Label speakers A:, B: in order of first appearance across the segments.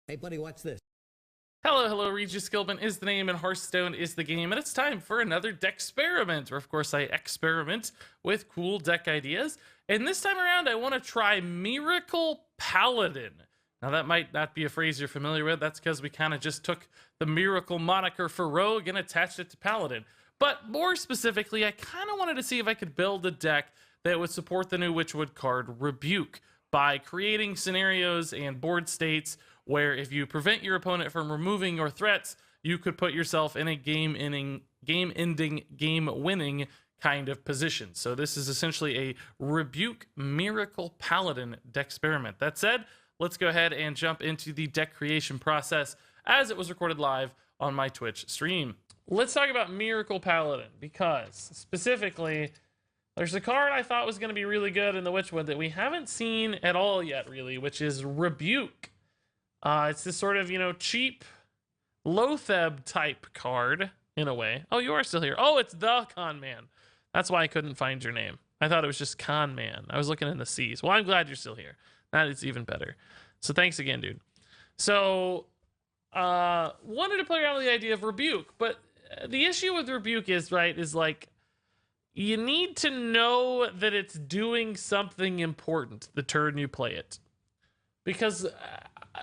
A: Hey, buddy, watch this.
B: Hello, Regis Gilman is the name and Hearthstone is the game, and it's time for another Decksperiment, where of course I experiment with cool deck ideas. And this time around, I want to try Miracle Paladin. Now that might not be a phrase you're familiar with, that's because we kind of just took the Miracle moniker for Rogue and attached it to Paladin. But more specifically, I kind of wanted to see if I could build a deck that would support the new Witchwood card, Rebuke, by creating scenarios and board states where if you prevent your opponent from removing your threats, you could put yourself in a game-ending, game-winning kind of position. So this is essentially a Rebuke Miracle Paladin Decksperiment. That said, let's go ahead and jump into the deck creation process as it was recorded live on my Twitch stream. Let's talk about Miracle Paladin, because specifically, there's a card I thought was going to be really good in the Witchwood that we haven't seen at all yet, really, which is Rebuke. It's this sort of, cheap Lotheb type card, in a way. Oh, you are still here. Oh, it's the Con Man. That's why I couldn't find your name. I thought it was just Con Man. I was looking in the C's. Well, I'm glad you're still here. That is even better. So thanks again, dude. So, wanted to play around with the idea of Rebuke, but the issue with Rebuke is like, you need to know that it's doing something important the turn you play it. Because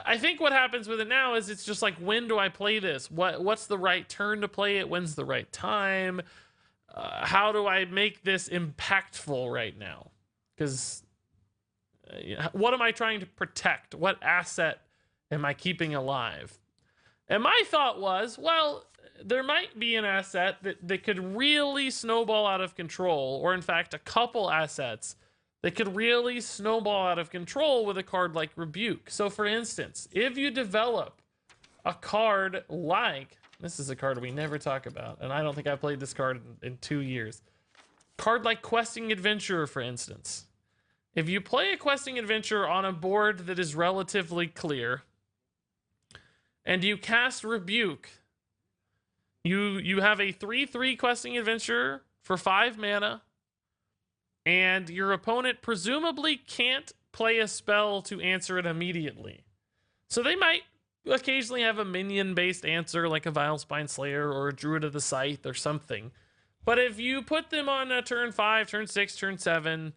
B: I think what happens with it now is it's just like, when do I play this? What's the right turn to play it? When's the right time? How do I make this impactful right now? Because what am I trying to protect? What asset am I keeping alive? And my thought was, well, there might be an asset that could really snowball out of control, or in fact, a couple assets that could really snowball out of control with a card like Rebuke. So for instance, if you develop a card like, this is a card we never talk about, and I don't think I've played this card in 2 years. Card like Questing Adventurer, for instance. If you play a Questing Adventurer on a board that is relatively clear, and you cast Rebuke, you have a 3/3 Questing Adventurer for 5 mana, and your opponent presumably can't play a spell to answer it immediately. So they might occasionally have a minion-based answer like a Vilespine Slayer or a Druid of the Scythe or something. But if you put them on a turn 5, turn 6, turn 7,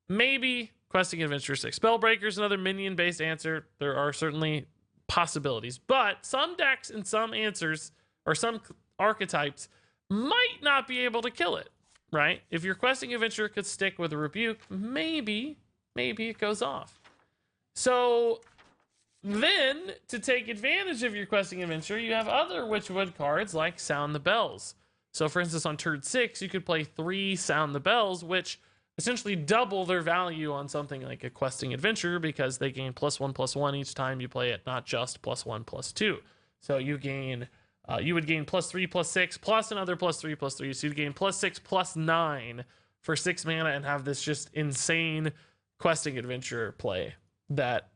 B: maybe Questing Adventure 6. Spellbreaker's another minion-based answer. There are certainly possibilities. But some decks and some answers, or some archetypes, might not be able to kill it. Right? If your Questing Adventurer could stick with a Rebuke, maybe it goes off. So then, to take advantage of your Questing Adventurer, you have other Witchwood cards like Sound the Bells. So for instance, on turn 6, you could play 3 Sound the Bells, which essentially double their value on something like a Questing Adventurer, because they gain +1/+1 each time you play it, not just +1/+2. So you gain... you would gain +3/+6 plus another +3/+3. So you'd gain +6/+9 for 6 mana and have this just insane Questing Adventurer play that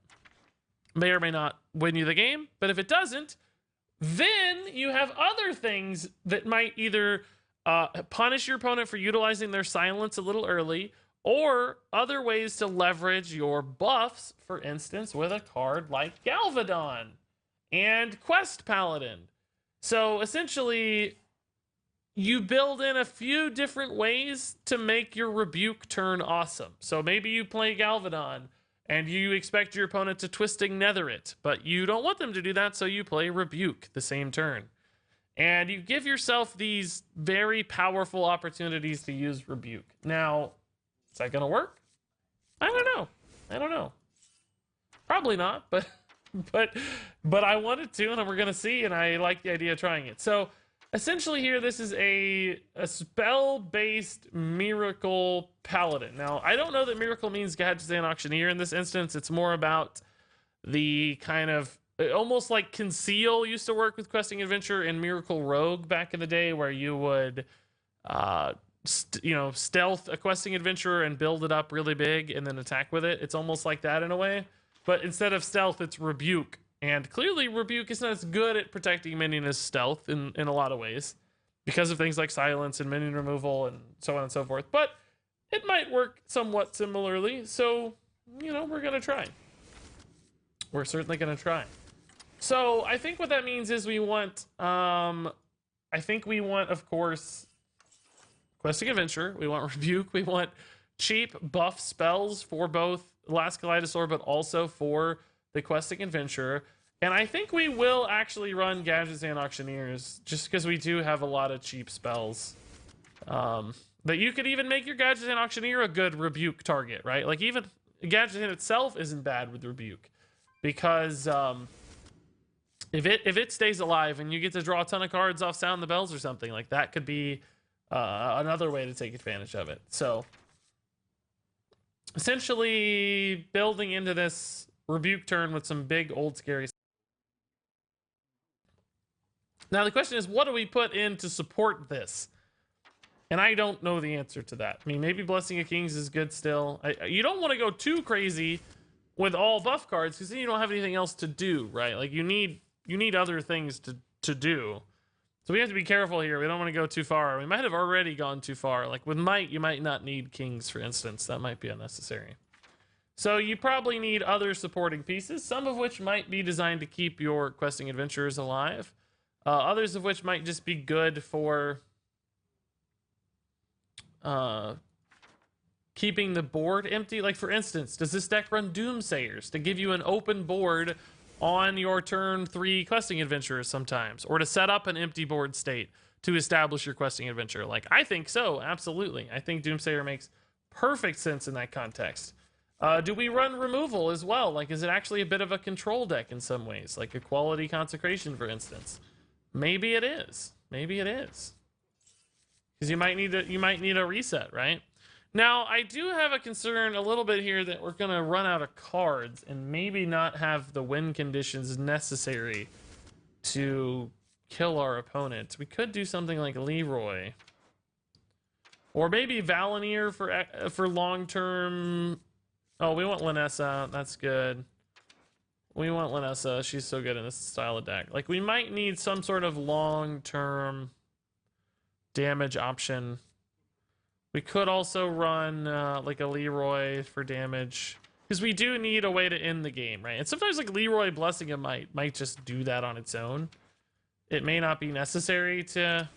B: may or may not win you the game. But if it doesn't, then you have other things that might either punish your opponent for utilizing their silence a little early, or other ways to leverage your buffs, for instance, with a card like Galvadon and Quest Paladin. So essentially, you build in a few different ways to make your Rebuke turn awesome. So maybe you play Galvadon and you expect your opponent to Twisting Nether it, but you don't want them to do that, so you play Rebuke the same turn. And you give yourself these very powerful opportunities to use Rebuke. Now, is that going to work? I don't know. Probably not, but... But I wanted to, and we're going to see, and I like the idea of trying it. So essentially here, this is a spell-based Miracle Paladin. Now, I don't know that Miracle means Gadgetzan Auctioneer in this instance. It's more about the kind of, almost like Conceal used to work with Questing Adventure and Miracle Rogue back in the day, where you would, stealth a Questing Adventurer and build it up really big and then attack with it. It's almost like that in a way. But instead of stealth, it's Rebuke. And clearly, Rebuke is not as good at protecting minion as stealth in a lot of ways, because of things like silence and minion removal and so on and so forth. But it might work somewhat similarly. So, we're going to try. We're certainly going to try. So I think what that means is we want, I think we want, of course, Questing Adventure. We want Rebuke. We want cheap buff spells for both Last Kaleidosaur, but also for the Questing Adventure. And I think we will actually run Gadgets and Auctioneers, just because we do have a lot of cheap spells. But you could even make your Gadgets and Auctioneer a good Rebuke target, right? Like, even Gadget in itself isn't bad with Rebuke, because if it stays alive and you get to draw a ton of cards off Sound the Bells or something, like that could be another way to take advantage of it. So essentially building into this Rebuke turn with some big old scary. Now the question is, what do we put in to support this? And I don't know the answer to that. I mean, maybe Blessing of Kings is good still. You don't want to go too crazy with all buff cards, because then you don't have anything else to do, right? Like, you need other things to do. So we have to be careful here. We don't want to go too far. We might have already gone too far. Like with Might, you might not need Kings, for instance. That might be unnecessary. So you probably need other supporting pieces, some of which might be designed to keep your Questing Adventurers alive. Others of which might just be good for keeping the board empty. Like, for instance, does this deck run Doomsayers to give you an open board on your turn 3 Questing Adventurers sometimes, or to set up an empty board state to establish your Questing Adventure? Like, I think so, absolutely. I think Doomsayer makes perfect sense in that context. Do we run removal as well? Like, is it actually a bit of a control deck in some ways, like a Quality Consecration, for instance? Maybe it is. Maybe it is. Because you might need a reset, right? Now, I do have a concern a little bit here that we're going to run out of cards and maybe not have the win conditions necessary to kill our opponent. We could do something like Leroy. Or maybe Valenier for long-term. Oh, we want Linessa. That's good. We want Linessa. She's so good in this style of deck. Like, we might need some sort of long-term damage option. We could also run like a Leroy for damage, because we do need a way to end the game, right? And sometimes like Leroy Blessing of might just do that on its own. It may not be necessary to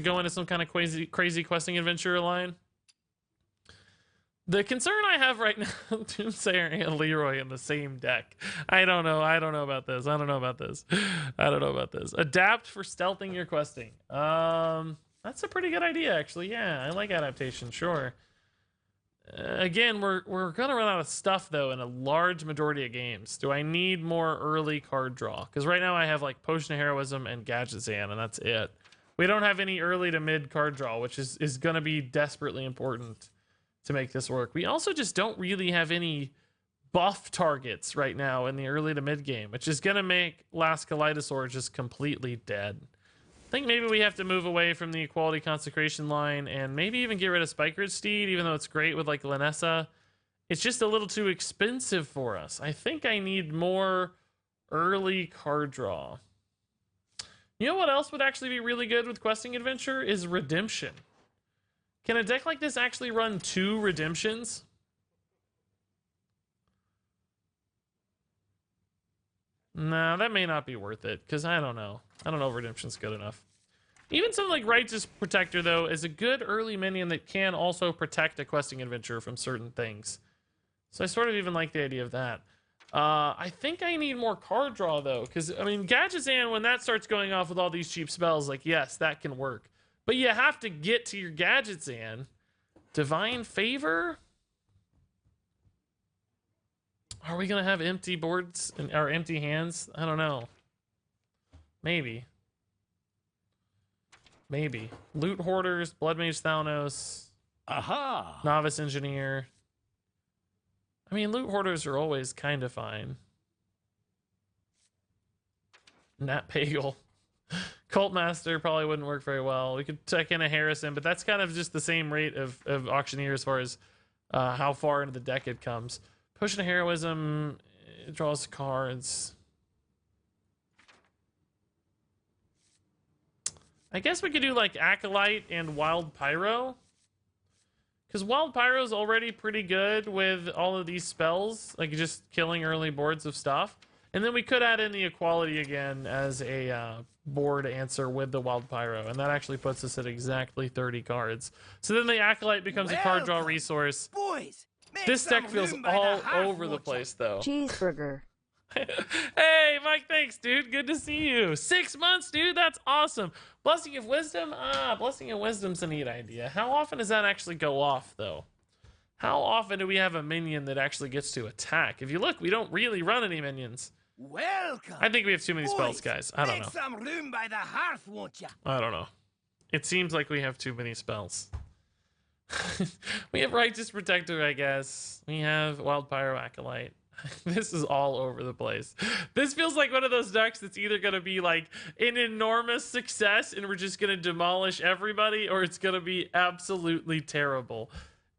B: go into some kind of crazy Questing Adventure line. The concern I have right now, Doomsayer and Leroy in the same deck. I don't know about this. Adapt for stealthing your questing. That's a pretty good idea, actually. Yeah, I like adaptation, sure. Again, we're gonna run out of stuff though in a large majority of games. Do I need more early card draw? Because right now I have like Potion of Heroism and Gadgetzan, and that's it. We don't have any early to mid card draw, which is gonna be desperately important to make this work. We also just don't really have any buff targets right now in the early to mid game, which is gonna make Last Kaleidosaur just completely dead. I think maybe we have to move away from the Equality Consecration line and maybe even get rid of Spikered Steed, even though it's great with like Linessa. It's just a little too expensive for us. I think I need more early card draw. You know what else would actually be really good with Questing Adventure is Redemption. Can a deck like this actually run 2 Redemptions? No, that may not be worth it, because I don't know. I don't know if Redemption's good enough. Even something like Righteous Protector, though, is a good early minion that can also protect a Questing Adventure from certain things. So I sort of even like the idea of that. I think I need more card draw, though, because, I mean, Gadgetzan, when that starts going off with all these cheap spells, like, yes, that can work. But you have to get to your Gadgetzan. Divine Favor? Are we going to have empty boards or empty hands? I don't know. Maybe. Maybe. Loot Hoarders, Blood Mage Thalnos.
A: Aha!
B: Novice Engineer. I mean, Loot Hoarders are always kind of fine. Nat Pagel. Cult Master probably wouldn't work very well. We could check in a Harrison, but that's kind of just the same rate of Auctioneer as far as how far into the deck it comes. Potion of Heroism, it draws cards. I guess we could do like Acolyte and Wild Pyro. Because Wild Pyro is already pretty good with all of these spells, like just killing early boards of stuff. And then we could add in the equality again as a board answer with the Wild Pyro, and that actually puts us at exactly 30 cards. So then the Acolyte becomes a card draw resource.
A: Boys,
B: This deck feels all over the place, though.
C: Cheeseburger.
B: Hey, Mike, thanks, dude. Good to see you. 6 months, dude. That's awesome. Blessing of Wisdom? Blessing of Wisdom's a neat idea. How often does that actually go off, though? How often do we have a minion that actually gets to attack? If you look, we don't really run any minions.
A: Welcome.
B: I think we have too many spells, guys. I don't know.
A: Make some room by the hearth, won't ya?
B: I don't know. It seems like we have too many spells. We have Righteous Protector, I guess. We have Wild Pyro Acolyte. This is all over the place. This feels like one of those decks that's either going to be like an enormous success and we're just going to demolish everybody, or it's going to be absolutely terrible.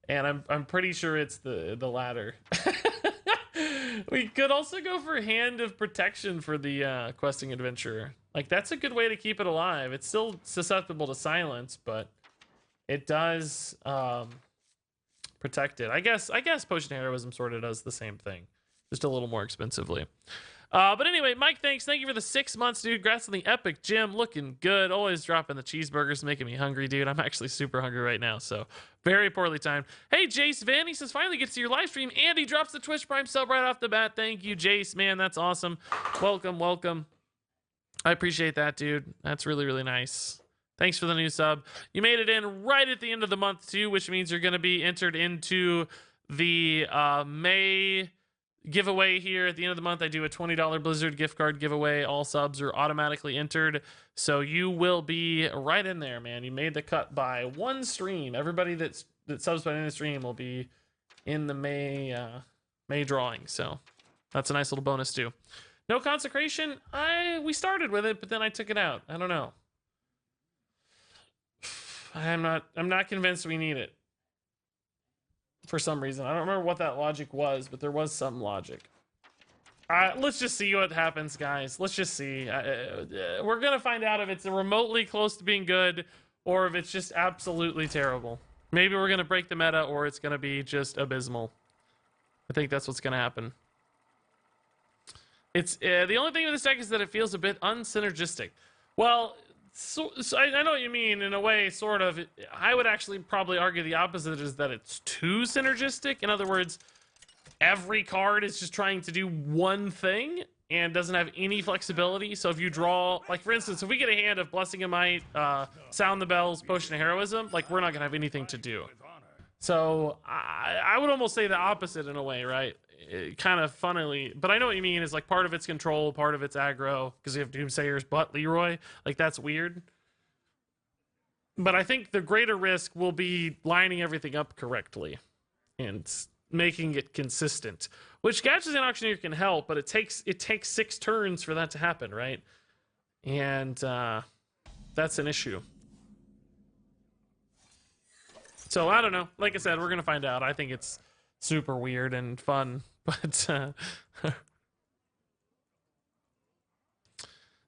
B: And I'm pretty sure it's the latter. We could also go for Hand of Protection for the Questing Adventurer. Like, that's a good way to keep it alive. It's still susceptible to silence, but it does protect it. I guess Potion Heroism sort of does the same thing, just a little more expensively. But anyway, Mike, thanks. Thank you for the 6 months, dude. Congrats on the epic gym. Looking good. Always dropping the cheeseburgers, making me hungry, dude. I'm actually super hungry right now, so very poorly timed. Hey, Jace Van, he says, finally gets to your live stream. And he drops the Twitch Prime sub right off the bat. Thank you, Jace. Man, that's awesome. Welcome, welcome. I appreciate that, dude. That's really, really nice. Thanks for the new sub. You made it in right at the end of the month, too, which means you're going to be entered into the May giveaway here. At the end of the month, I do a $20 Blizzard gift card giveaway. All subs are automatically entered, so you will be right in there, man. You made the cut by one stream. Everybody that subs by the stream will be in the May drawing, so that's a nice little bonus too. No consecration. We started with it, but then I took it out. I don't know. I'm not convinced we need it. For some reason. I don't remember what that logic was, but there was some logic. Let's just see what happens, guys. Let's just see. We're going to find out if it's remotely close to being good or if it's just absolutely terrible. Maybe we're going to break the meta or it's going to be just abysmal. I think that's what's going to happen. It's the only thing with this deck is that it feels a bit unsynergistic. Well, so I know what you mean in a way, sort of. I would actually probably argue the opposite, is that it's too synergistic. In other words, every card is just trying to do one thing and doesn't have any flexibility. So if you draw, like for instance, if we get a hand of Blessing of Might, Sound the Bells, Potion of Heroism, like we're not gonna have anything to do. So I would almost say the opposite in a way, right? Kind of funnily, but I know what you mean, is like part of it's control, part of it's aggro, because you have Doomsayers but Leroy. Like, that's weird. But I think the greater risk will be lining everything up correctly and making it consistent, which Gadgets and Auctioneer can help, but it takes 6 turns for that to happen, right? And that's an issue. So I don't know. Like I said, we're gonna find out. I think it's super weird and fun, but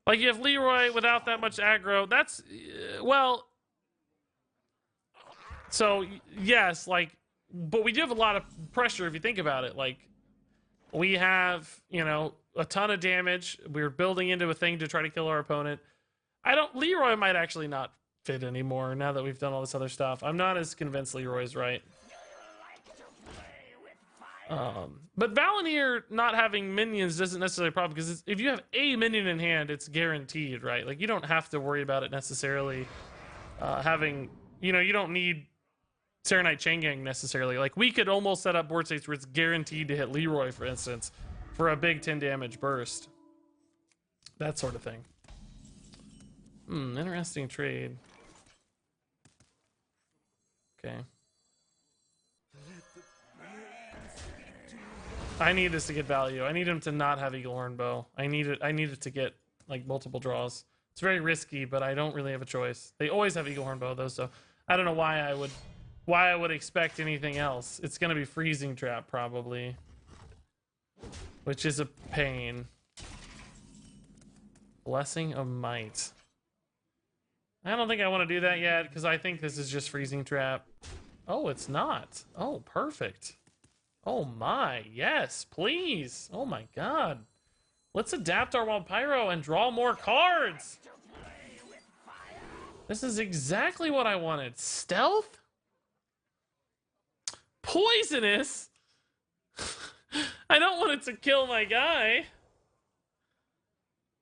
B: like, you have Leroy without that much aggro. That's well, so yes, like, but we do have a lot of pressure if you think about it. Like, we have, you know, a ton of damage. We're building into a thing to try to kill our opponent. Leroy might actually not fit anymore now that we've done all this other stuff. I'm not as convinced Leroy's right. But Valenier not having minions doesn't necessarily a problem, because if you have a minion in hand, it's guaranteed, right? Like, you don't have to worry about it necessarily having, you know, you don't need Serenite Chain Gang necessarily. Like, we could almost set up board states where it's guaranteed to hit Leroy, for instance, for a big 10 damage burst. That sort of thing. Interesting trade. Okay. I need this to get value. I need him to not have Eaglehorn Bow. I need it to get like multiple draws. It's very risky, but I don't really have a choice. They always have Eaglehorn Bow though, so I don't know why I would expect anything else. It's gonna be Freezing Trap probably, which is a pain. Blessing of Might. I don't think I want to do that yet, because I think this is just Freezing Trap. Oh, it's not. Oh, perfect. Oh my, yes, please. Oh my god. Let's adapt our Wild Pyro and draw more cards. This is exactly what I wanted. Stealth? Poisonous? I don't want it to kill my guy.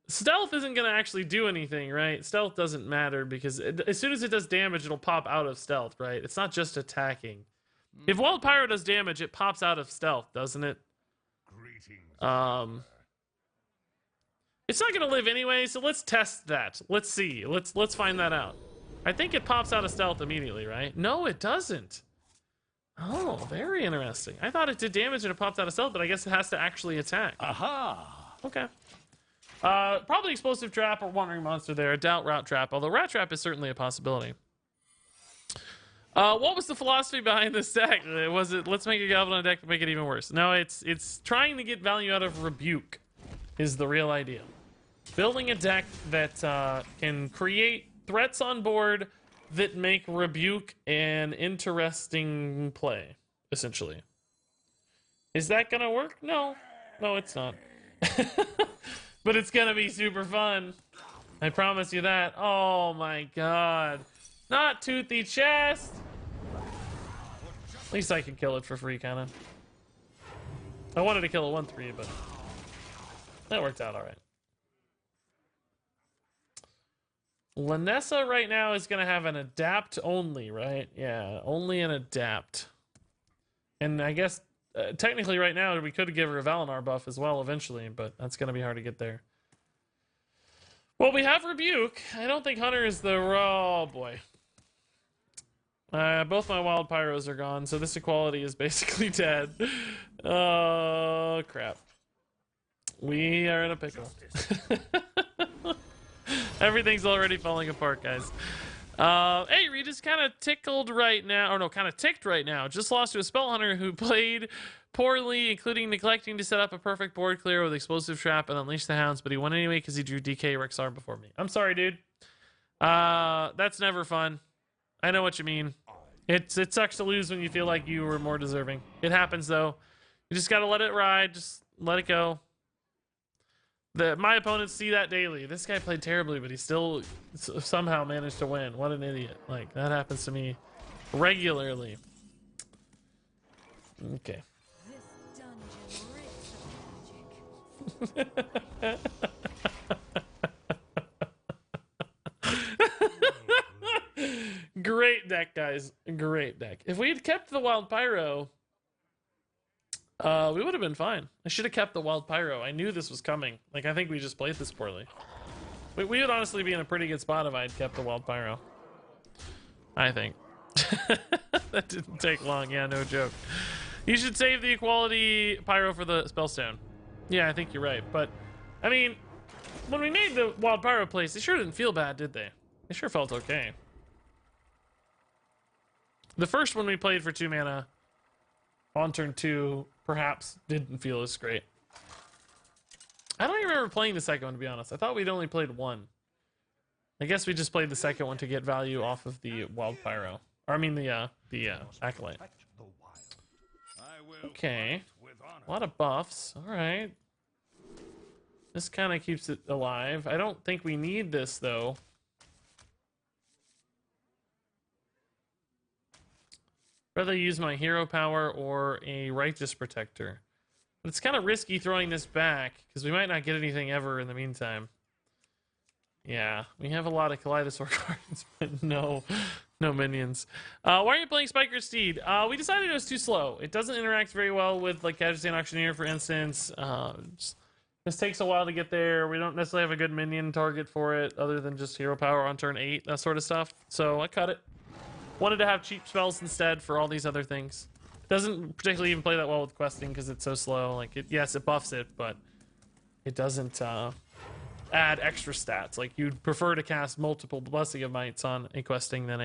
B: Stealth isn't going to actually do anything, right? Stealth doesn't matter because as soon as it does damage, it'll pop out of stealth, right? It's not just attacking. If Wild Pyro does damage, it pops out of stealth, doesn't it? It's not going to live anyway, so let's test that. Let's see. Let's find that out. I think it pops out of stealth immediately, right? No, it doesn't. Oh, very interesting. I thought it did damage and it popped out of stealth, but I guess it has to actually attack.
A: Aha!
B: Okay. Probably Explosive Trap or Wandering Monster there. I doubt Route Trap, although Rat Trap is certainly a possibility. What was the philosophy behind this deck? Was it, let's make a Goblin deck to make it even worse? No, it's trying to get value out of Rebuke is the real idea. Building a deck that can create threats on board that make Rebuke an interesting play, essentially. Is that gonna work? No. No, it's not. But it's gonna be super fun. I promise you that. Oh my god. Not Toothy Chest! At least I could kill it for free, kinda. I wanted to kill a 1-3, but that worked out alright. Lanessa right now is going to have an adapt only, right? Yeah, only an adapt. And I guess technically right now we could give her a Valinor buff as well eventually, but that's going to be hard to get there. Well, we have Rebuke. I don't think Hunter is the... Oh, boy. Both my Wild Pyros are gone, so this equality is basically dead. Oh, crap. We are in a pickle. Everything's already falling apart, guys. Hey, Rita's kind of tickled right now, or no, kind of ticked right now. Just lost to a Spell Hunter who played poorly, including neglecting to set up a perfect board clear with Explosive Trap and Unleash the Hounds, but he won anyway because he drew DK Rexar before me. I'm sorry, dude. That's never fun. I know what you mean. It sucks to lose when you feel like you were more deserving. It happens, though. You just gotta let it ride. Just let it go. My opponents see that daily. This guy played terribly, but he still somehow managed to win. What an idiot. Like, that happens to me regularly. Okay.
C: This dungeon reeks of magic.
B: Great deck, guys. Great deck. If we had kept the Wild Pyro, we would have been fine. I should have kept the Wild Pyro. I knew this was coming. Like, I think we just played this poorly. We would honestly be in a pretty good spot if I had kept the Wild Pyro. I think. That didn't take long. Yeah, no joke. You should save the Equality Pyro for the Spellstone. Yeah, I think you're right. But, I mean, when we made the Wild Pyro place, they sure didn't feel bad, did they? They sure felt okay. The first one we played for 2 mana on turn 2 perhaps didn't feel as great. I don't even remember playing the second one, to be honest. I thought we'd only played one. I guess we just played the second one to get value off of the Wild Pyro. Or I mean the Acolyte. Okay. A lot of buffs. Alright. This kind of keeps it alive. I don't think we need this, though. Rather use my hero power or a righteous protector. But it's kind of risky throwing this back, because we might not get anything ever in the meantime. Yeah, we have a lot of Kaleidosaur cards, but no minions. Why are you playing Spiker Steed? We decided it was too slow. It doesn't interact very well with, like, Kazakhstan Auctioneer, for instance. This takes a while to get there. We don't necessarily have a good minion target for it, other than just hero power on turn 8, that sort of stuff. So I cut it. Wanted to have cheap spells instead for all these other things. Doesn't particularly even play that well with questing because it's so slow. Like, yes, it buffs it, but it doesn't add extra stats. Like, you'd prefer to cast multiple Blessing of Mights on a questing than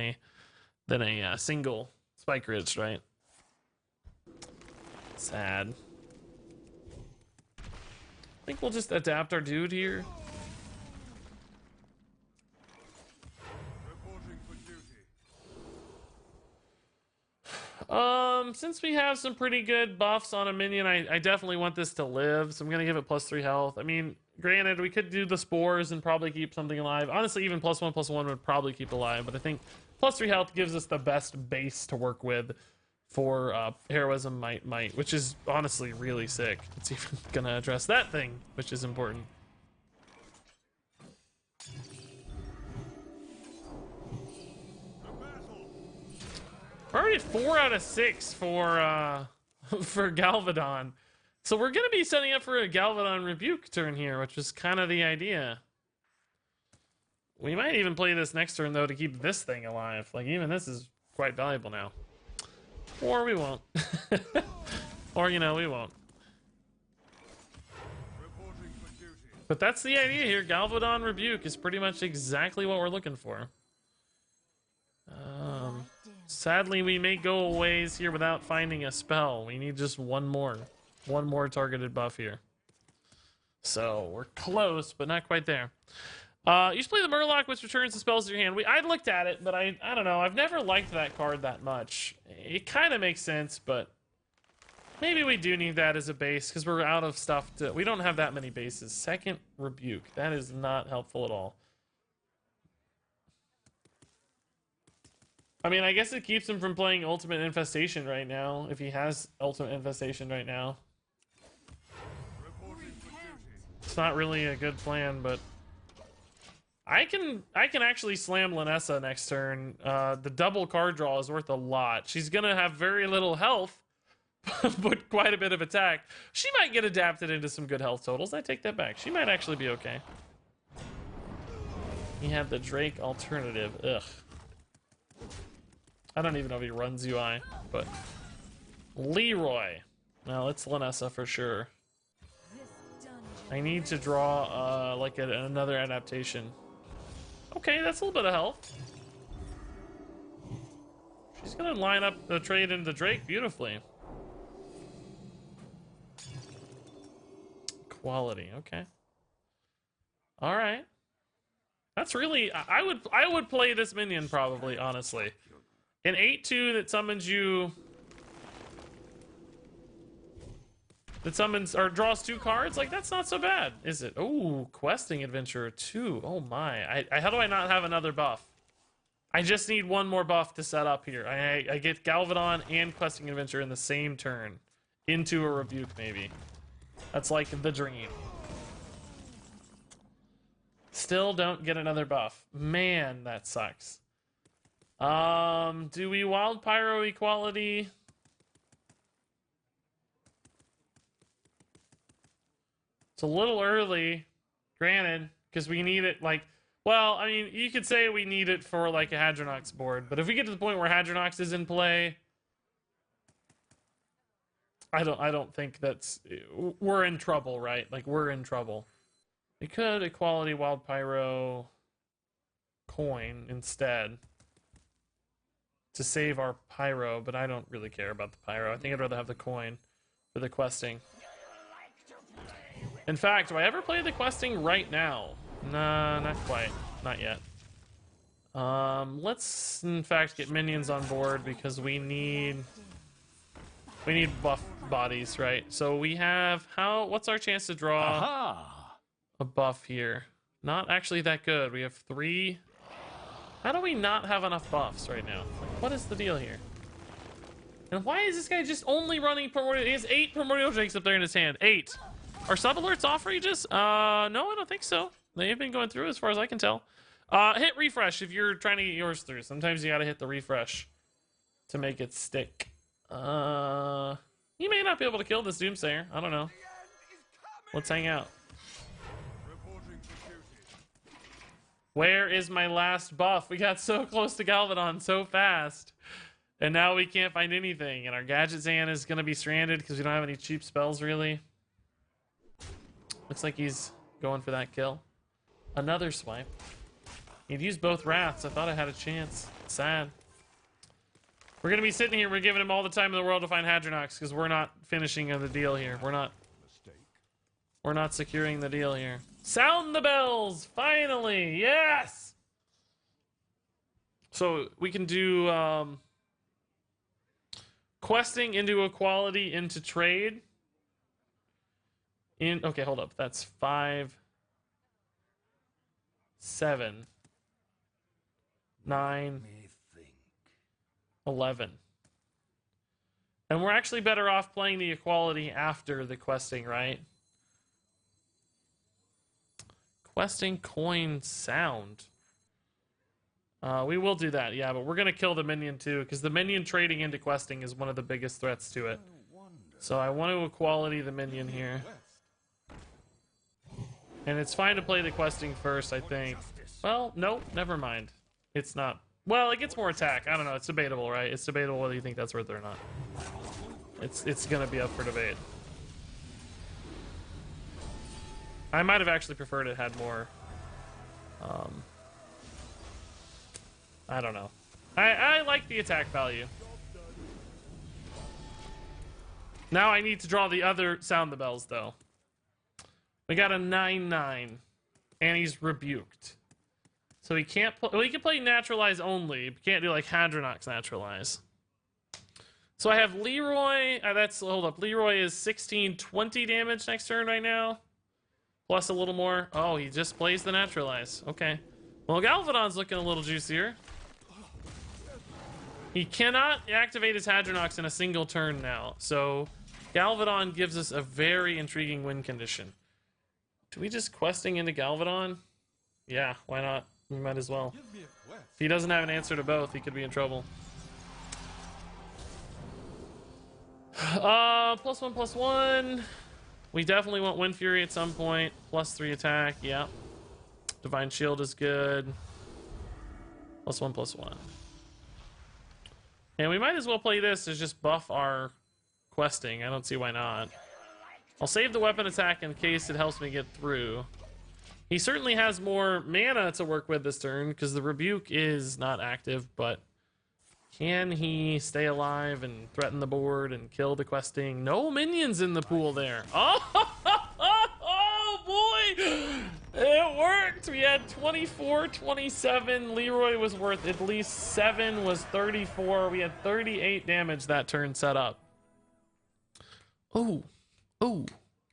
B: a single Spike Ridge, right? Sad. I think we'll just adapt our dude here. Since we have some pretty good buffs on a minion, I definitely want this to live, so I'm gonna give it +3 health. I mean, granted, we could do the spores and probably keep something alive. Honestly, even +1/+1 would probably keep alive, but I think +3 health gives us the best base to work with for heroism, might, which is honestly really sick. It's even gonna address that thing, which is important. We're already at 4 out of 6 for for Galvadon. So we're gonna be setting up for a Galvadon Rebuke turn here, which is kind of the idea. We might even play this next turn though to keep this thing alive. Like even this is quite valuable now. Or we won't. Or you know, we won't. But that's the idea here. Galvadon Rebuke is pretty much exactly what we're looking for. Sadly, we may go a ways here without finding a spell. We need just one more targeted buff here. So we're close, but not quite there. You should play the Murloc, which returns the spells to your hand. I looked at it, but I don't know. I've never liked that card that much. It kind of makes sense, but maybe we do need that as a base because we're out of stuff to. We don't have that many bases. Second Rebuke. That is not helpful at all. I mean, I guess it keeps him from playing Ultimate Infestation right now, if he has Ultimate Infestation right now. It's not really a good plan, but I can actually slam Lanessa next turn. The double card draw is worth a lot. She's gonna have very little health, but quite a bit of attack. She might get adapted into some good health totals. I take that back. She might actually be okay. He had the Drake alternative. Ugh. I don't even know if he runs UI, but Leroy. Well, it's Lanessa for sure. I need to draw like another adaptation. Okay, that's a little bit of health. She's gonna line up the trade into Drake beautifully. Quality, okay. All right. That's really I would play this minion probably, honestly. An 8/2 that summons you. That summons or draws 2 cards? Like, that's not so bad, is it? Oh, Questing Adventurer 2. Oh my. How do I not have another buff? I just need one more buff to set up here. I get Galvadon and Questing Adventurer in the same turn. Into a Rebuke, maybe. That's like the dream. Still don't get another buff. Man, that sucks. Do we Wild Pyro Equality? It's a little early, granted, because we need it like, well, I mean, you could say we need it for like a Hadronox board, but if we get to the point where Hadronox is in play, I don't think that's, we're in trouble, right? Like, we're in trouble. We could Equality Wild Pyro coin instead to save our Pyro, but I don't really care about the Pyro. I think I'd rather have the coin for the questing. In fact, do I ever play the questing right now? Nah, not quite. Not yet. Let's in fact get minions on board because we need buff bodies, right? So we have what's our chance to draw a buff here? Not actually that good. We have 3. How do we not have enough buffs right now? Like, what is the deal here? And why is this guy just only running primordial? He has 8 primordial drakes up there in his hand. 8. Are sub alerts off, Regis? No, I don't think so. They've been going through as far as I can tell. Hit refresh if you're trying to get yours through. Sometimes you gotta hit the refresh to make it stick. You may not be able to kill this Doomsayer. I don't know. Let's hang out. Where is my last buff? We got so close to Galvadon so fast. And now we can't find anything. And our Gadget Zan is going to be stranded because we don't have any cheap spells, really. Looks like he's going for that kill. Another swipe. He'd used both Wraths. I thought I had a chance. Sad. We're going to be sitting here. We're giving him all the time in the world to find Hadronox because we're not finishing the deal here. We're not securing the deal here. Sound the bells! Finally! Yes! So we can do questing into equality into trade. Okay, hold up. That's 5, 7, 9, 11. And we're actually better off playing the equality after the questing, right? Questing coin sound. We will do that, yeah, but we're going to kill the minion too, because the minion trading into questing is one of the biggest threats to it. So I want to equality the minion here. And it's fine to play the questing first, I think. Well, no, never mind. It's not. Well, it gets more attack. I don't know. It's debatable, right? It's debatable whether you think that's worth it or not. It's going to be up for debate. I might have actually preferred it had more. I don't know. I like the attack value. Now I need to draw the other sound the bells, though. We got a 9/9, and he's rebuked. So he can't play. Well, he can play naturalize only. But can't do like Hadronox naturalize. So I have Leroy. Hold up. Leroy is 16-20 damage next turn right now, plus a little more. Oh, he just plays the naturalize. Okay. Well, Galvadon's looking a little juicier. He cannot activate his Hadronox in a single turn now. So Galvadon gives us a very intriguing win condition. Do we just questing into Galvadon? Yeah, why not? We might as well. If he doesn't have an answer to both, he could be in trouble. +1/+1. We definitely want Wind Fury at some point. +3 attack, yeah. Divine Shield is good. +1/+1. And we might as well play this as just buff our questing. I don't see why not. I'll save the weapon attack in case it helps me get through. He certainly has more mana to work with this turn because the Rebuke is not active, but can he stay alive and threaten the board and kill the questing? No minions in the pool there. Oh boy! It worked! We had 24, 27. Leroy was worth at least 7, was 34. We had 38 damage that turn set up. Oh.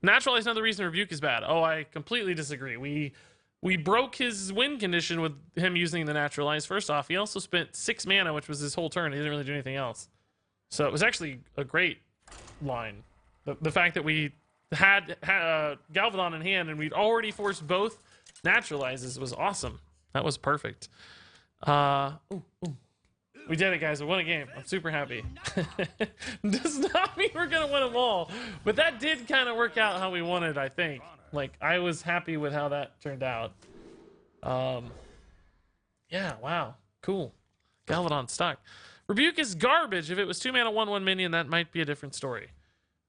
B: Naturalize another reason Rebuke is bad. Oh, I completely disagree. We broke his win condition with him using the naturalize. First off, he also spent 6 mana, which was his whole turn. He didn't really do anything else. So it was actually a great line. The fact that we had Galvadon in hand and we'd already forced both naturalizes was awesome. That was perfect. We did it, guys. We won a game. I'm super happy. Does not mean we're going to win them all. But that did kind of work out how we wanted, I think. Like, I was happy with how that turned out. Yeah, wow. Cool. Galvadon stuck. Rebuke is garbage. If it was 2 mana, 1/1 minion, that might be a different story.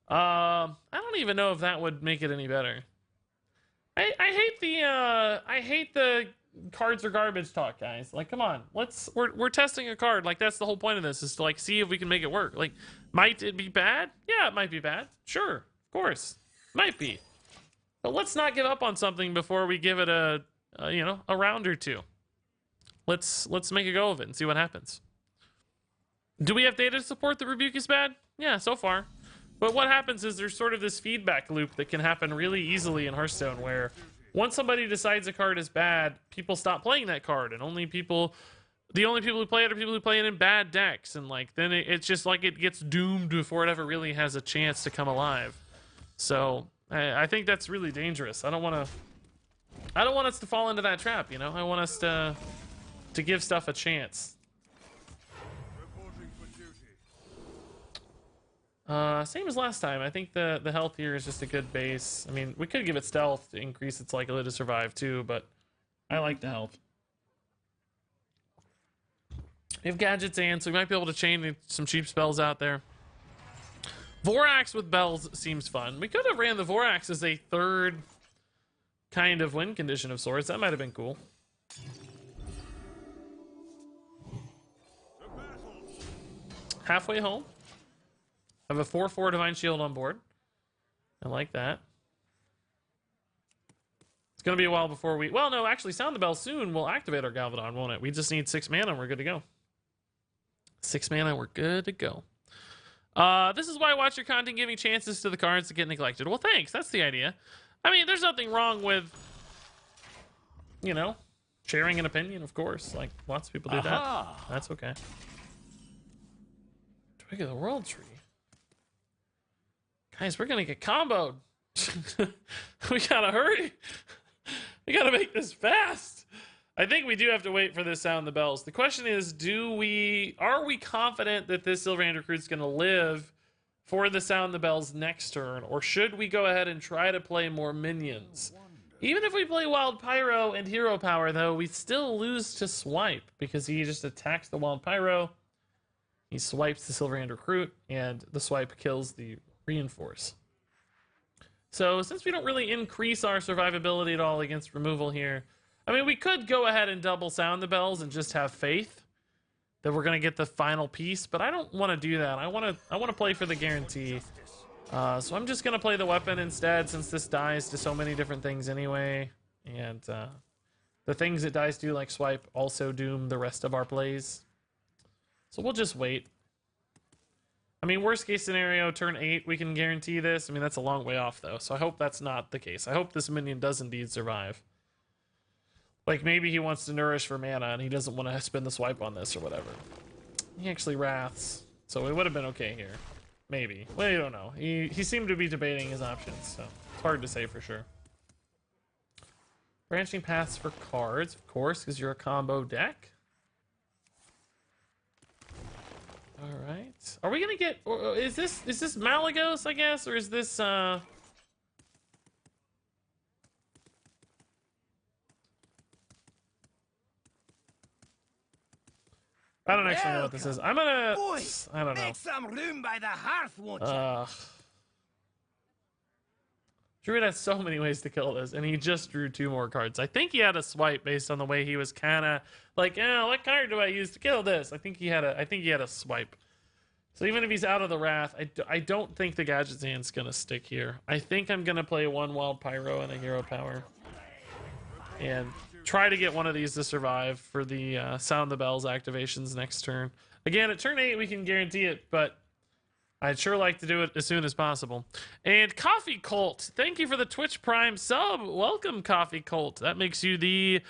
B: I don't even know if that would make it any better. I hate the cards are garbage talk, guys. Like, come on, we're testing a card. Like, that's the whole point of this, is to like see if we can make it work. Like, might it be bad? Yeah, it might be bad. Sure, of course, might be. But let's not give up on something before we give it a round or two. Let's make a go of it and see what happens. Do we have data to support that Rebuke is bad? Yeah, so far. But what happens is there's sort of this feedback loop that can happen really easily in Hearthstone, where once somebody decides a card is bad, people stop playing that card, and the only people who play it are people who play it in bad decks, and like then it's just like it gets doomed before it ever really has a chance to come alive. So I think that's really dangerous. I don't want us to fall into that trap. I want us to give stuff a chance. Same as last time. I think the health here is just a good base. I mean, we could give it stealth to increase its likelihood to survive too, but I like the health. We have gadgets and so we might be able to chain some cheap spells out there. Vorax with bells seems fun. We could have ran the Vorax as a third kind of win condition of sorts. That might have been cool. Halfway home. I have a 4/4 Divine Shield on board. I like that. It's going to be a while before we... Well, no, actually, Sound the Bell soon will activate our Galvadon, won't it? We just need 6 mana and we're good to go. 6 mana, we're good to go. This is why I watch your content, giving chances to the cards to get neglected. Well, thanks. That's the idea. I mean, there's nothing wrong with, you know, sharing an opinion, of course. Like, lots of people do that. That's okay. Twig of the World Tree. Guys, we're going to get comboed. We got to hurry. We got to make this fast. I think we do have to wait for this Sound the Bells. The question is, are we confident that this Sylvaned Recruit's going to live for the Sound the Bells next turn, or should we go ahead and try to play more minions? Even if we play Wild Pyro and Hero Power, though, we still lose to Swipe, because he just attacks the Wild Pyro, he swipes the Sylvaned Recruit, and the swipe kills the Reinforce. So since we don't really increase our survivability at all against removal here, I mean, we could go ahead and double Sound the Bells and just have faith that we're going to get the final piece, but I don't want to do that. I want to play for the guarantee. So I'm just going to play the weapon instead, since this dies to so many different things anyway. And the things it dies to, like Swipe, also doom the rest of our plays. So we'll just wait. I mean, worst case scenario, turn 8, we can guarantee this. I mean, that's a long way off, though, so I hope that's not the case. I hope this minion does indeed survive. Like, maybe he wants to nourish for mana, and he doesn't want to spend the swipe on this or whatever. He actually wraths, so it would have been okay here. Maybe. Well, you don't know. He seemed to be debating his options, so it's hard to say for sure. Branching paths for cards, of course, because you're a combo deck. All right. Are we gonna get? Or is this Malagos, I guess, or is this? I don't actually know what this is. I'm gonna.
A: Boy,
B: I don't know.
A: make some room by the hearth, won't you?
B: Druid has so many ways to kill this, and he just drew 2 more cards. I think he had a swipe based on the way he was kind of like, oh, what card do I use to kill this? I think he had a swipe. So even if he's out of the wrath, I don't think the Gadget's Hand's gonna stick here. I think I'm gonna play 1 Wild Pyro and a Hero Power, and try to get one of these to survive for the Sound the Bells activations next turn. Again, at turn 8 we can guarantee it, but I'd sure like to do it as soon as possible. And Coffee Cult, thank you for the Twitch Prime sub. Welcome, Coffee Cult. That makes you the,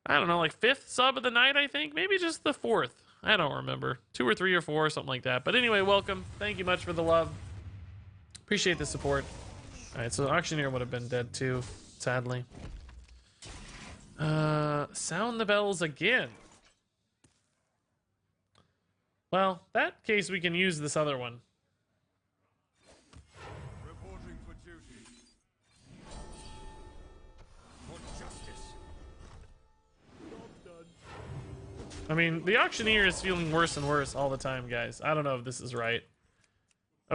B: I don't know, like 5th sub of the night, I think. Maybe just the 4th. I don't remember. 2 or 3 or 4, something like that. But anyway, welcome. Thank you much for the love. Appreciate the support. All right, so Auctioneer would have been dead too, sadly. Sound the Bells again. Well, that case we can use this other one. I mean, the Auctioneer is feeling worse and worse all the time, guys. I don't know if this is right.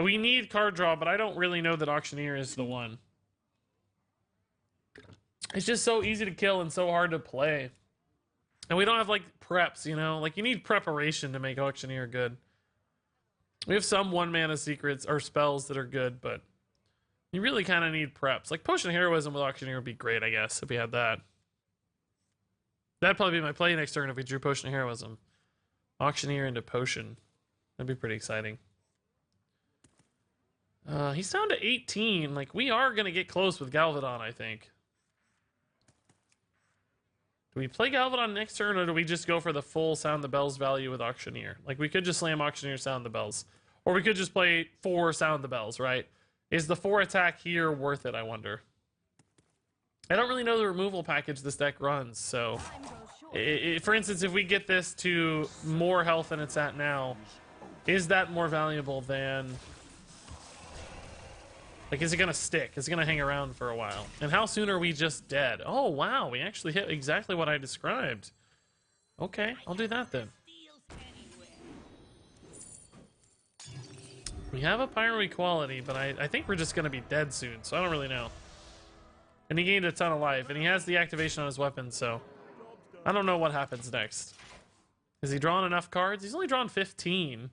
B: We need card draw, but I don't really know that Auctioneer is the one. It's just so easy to kill and so hard to play. And we don't have, like, preps, you know? Like, you need preparation to make Auctioneer good. We have some 1-mana secrets or spells that are good, but you really kind of need preps. Like, Potion of Heroism with Auctioneer would be great, I guess, if we had that. That'd probably be my play next turn if we drew Potion of Heroism. Auctioneer into Potion. That'd be pretty exciting. He's down to 18. Like, we are going to get close with Galvadon, I think. Do we play Galvadon next turn, or do we just go for the full Sound the Bells value with Auctioneer? Like, we could just slam Auctioneer, Sound the Bells. Or we could just play 4 Sound the Bells, right? Is the 4 attack here worth it, I wonder? I don't really know the removal package this deck runs, so... for instance, if we get this to more health than it's at now, is that more valuable than... Like, is it going to stick? Is it going to hang around for a while? And how soon are we just dead? Oh, wow, we actually hit exactly what I described. Okay, I'll do that then. We have a Pyro Equality, but I think we're just going to be dead soon, so I don't really know. And he gained a ton of life, and he has the activation on his weapon, so I don't know what happens next. Has he drawn enough cards? He's only drawn 15.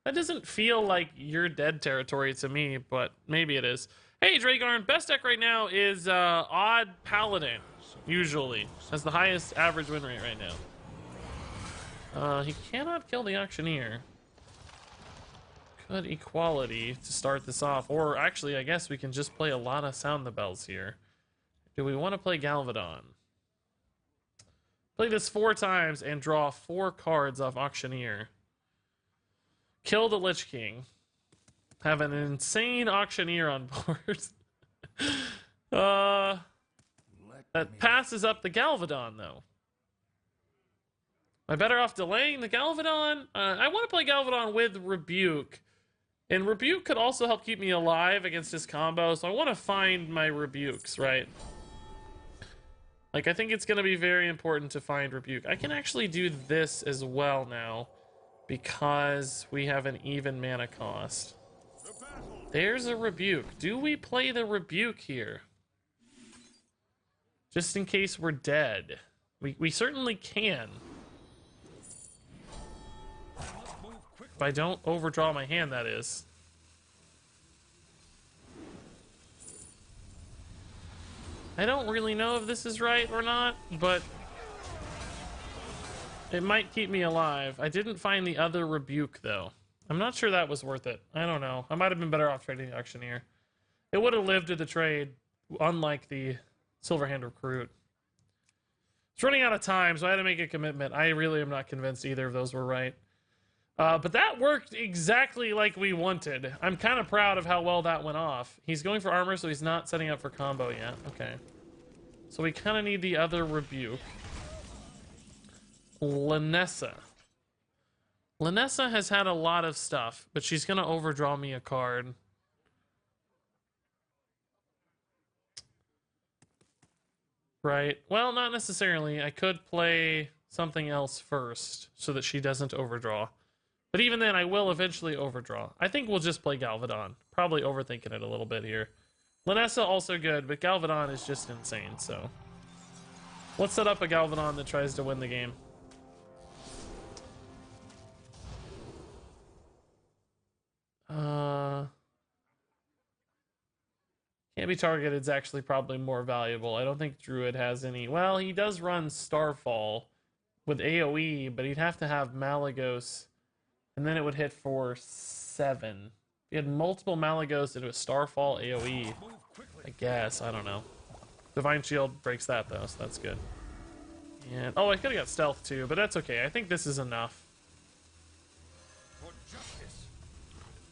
B: That doesn't feel like you're dead territory to me, but maybe it is. Hey, Dragarn, best deck right now is Odd Paladin, usually. Has the highest average win rate right now. He cannot kill the Auctioneer. Good equality to start this off. Or actually, I guess we can just play a lot of Sound the Bells here. Do we want to play Galvadon? Play this 4 times and draw 4 cards off Auctioneer. Kill the Lich King. Have an insane Auctioneer on board. That passes up the Galvadon, though. Am I better off delaying the Galvadon? I want to play Galvadon with Rebuke. And Rebuke could also help keep me alive against his combo, so I want to find my Rebukes, right? Like, I think it's going to be very important to find Rebuke. I can actually do this as well now, because we have an even mana cost. There's a Rebuke. Do we play the Rebuke here? Just in case we're dead. We certainly can. If I don't overdraw my hand, that is. I don't really know if this is right or not, but it might keep me alive. I didn't find the other Rebuke, though. I'm not sure that was worth it. I don't know. I might have been better off trading the Auctioneer. It would have lived to the trade, unlike the Silverhand Recruit. It's running out of time, so I had to make a commitment. I really am not convinced either of those were right. But that worked exactly like we wanted. I'm kind of proud of how well that went off. He's going for armor, so he's not setting up for combo yet. Okay. So we kind of need the other Rebuke. Lanessa. Lanessa has had a lot of stuff, but she's going to overdraw me a card. Right. Well, not necessarily. I could play something else first so that she doesn't overdraw. But even then, I will eventually overdraw. I think we'll just play Galvadon. Probably overthinking it a little bit here. Lanessa also good, but Galvadon is just insane, so. Let's set up a Galvadon that tries to win the game. Can't be targeted is actually probably more valuable. I don't think Druid has any. Well, he does run Starfall with AoE, but he'd have to have Malagos. And then it would hit for 7. If you had multiple Malagos into a Starfall AoE, I guess. I don't know. Divine Shield breaks that, though, so that's good. And oh, I could have got Stealth, too, but that's okay. I think this is enough.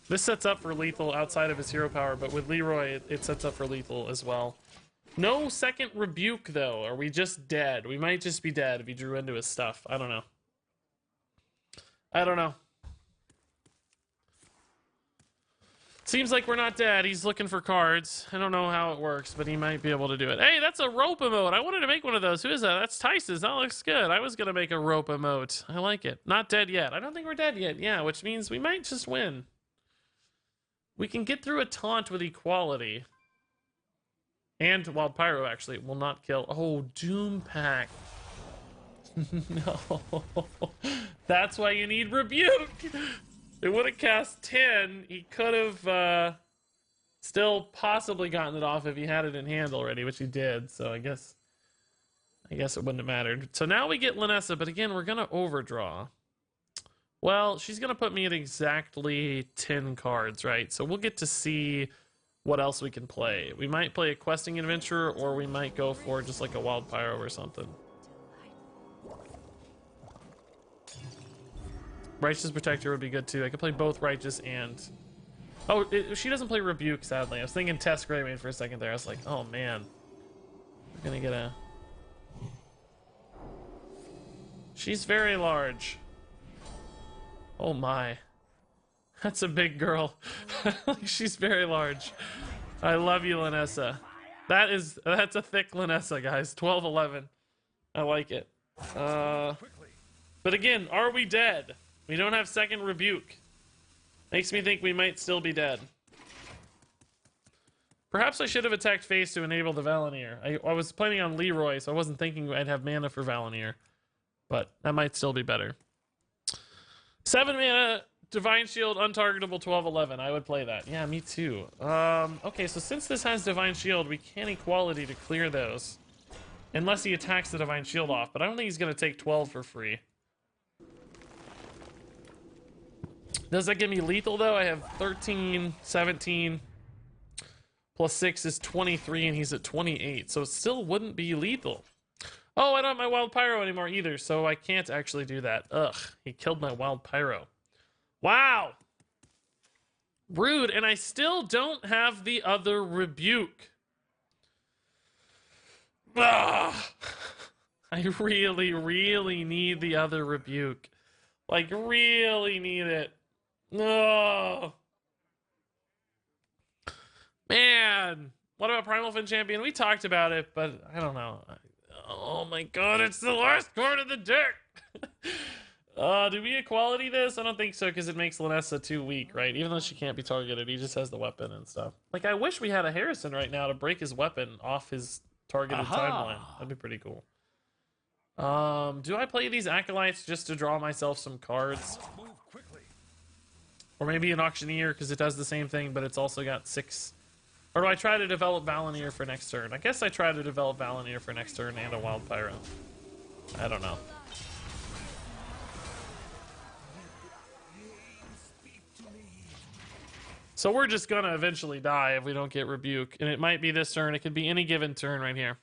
B: This sets up for lethal outside of his hero power, but with Leroy, it sets up for lethal as well. No second Rebuke, though. Are we just dead? We might just be dead if he drew into his stuff. I don't know. I don't know. Seems like we're not dead. He's looking for cards. I don't know how it works, but he might be able to do it. Hey, that's a rope emote. I wanted to make one of those. Who is that? That's Tice's. That looks good. I was going to make a rope emote. I like it. Not dead yet. I don't think we're dead yet. Yeah, which means we might just win. We can get through a taunt with equality. And Wild Pyro, actually, will not kill. Oh, Doom Pack. No. That's why you need Rebuke. It would have cast 10. He could have still possibly gotten it off if he had it in hand already, which he did. So I guess it wouldn't have mattered. So now we get Lanessa, but again, we're going to overdraw. Well, she's going to put me at exactly 10 cards, right? So we'll get to see what else we can play. We might play a Questing Adventurer, or we might go for just like a Wild Pyro or something. Righteous Protector would be good too. I could play both Righteous and... Oh, she doesn't play Rebuke, sadly. I was thinking Test Greymane for a second there. I was like, oh man. We're gonna get a... She's very large. Oh my. That's a big girl. She's very large. I love you, Lanessa. That's a thick Lanessa, guys. 12-11. I like it. But again, are we dead? We don't have second Rebuke. Makes me think we might still be dead. Perhaps I should have attacked face to enable the Valenier. I was planning on Leroy, so I wasn't thinking I'd have mana for Valenier. But that might still be better. 7 mana, Divine Shield, untargetable, 12-11. I would play that. Yeah, me too. Okay, so since this has Divine Shield, we can equality to clear those. Unless he attacks the Divine Shield off, but I don't think he's going to take 12 for free. Does that give me lethal though? I have 13, 17, plus 6 is 23, and he's at 28, so it still wouldn't be lethal. Oh, I don't have my wild pyro anymore either, so I can't actually do that. Ugh, he killed my wild pyro. Wow! Rude, and I still don't have the other rebuke. Ugh. I really, really need the other rebuke. Like, really need it. No. Man. What about Primal Fin Champion? We talked about it, but I don't know. Oh my god, it's the last card of the deck! Do we equality this? I don't think so, because it makes Lanessa too weak, right? Even though she can't be targeted, he just has the weapon and stuff. Like, I wish we had a Harrison right now to break his weapon off his targeted timeline. That'd be pretty cool. Do I play these Acolytes just to draw myself some cards? Or maybe an Auctioneer, because it does the same thing, but it's also got 6... Or do I try to develop Valenier for next turn? I guess I try to develop Valenier for next turn and a Wild Pyro. I don't know. So we're just gonna eventually die if we don't get Rebuke. And it might be this turn. It could be any given turn right here.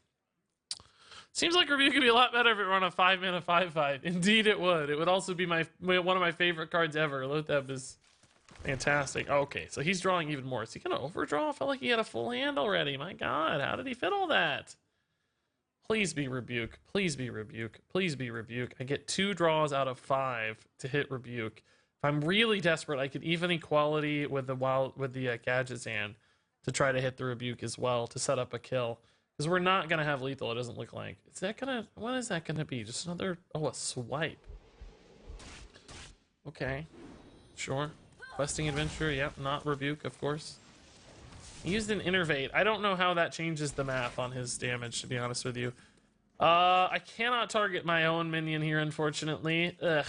B: Seems like Rebuke would be a lot better if it were on a 5-mana 5/5. Indeed it would. It would also be one of my favorite cards ever. Lotheb is fantastic. Okay, so he's drawing even more. Is he gonna overdraw? I felt like he had a full hand already. My god, how did he fit all that? Please be Rebuke. Please be Rebuke. Please be Rebuke. I get 2 draws out of 5 to hit Rebuke. If I'm really desperate, I could even equality with the Gadgetzan to try to hit the Rebuke as well to set up a kill. Because we're not gonna have lethal, it doesn't look like. Is that gonna, what is that gonna be? Just another, oh, a swipe. Okay, sure. Questing Adventure, yep, not Rebuke, of course. He used an Innervate. I don't know how that changes the math on his damage, to be honest with you. I cannot target my own minion here, unfortunately. Ugh.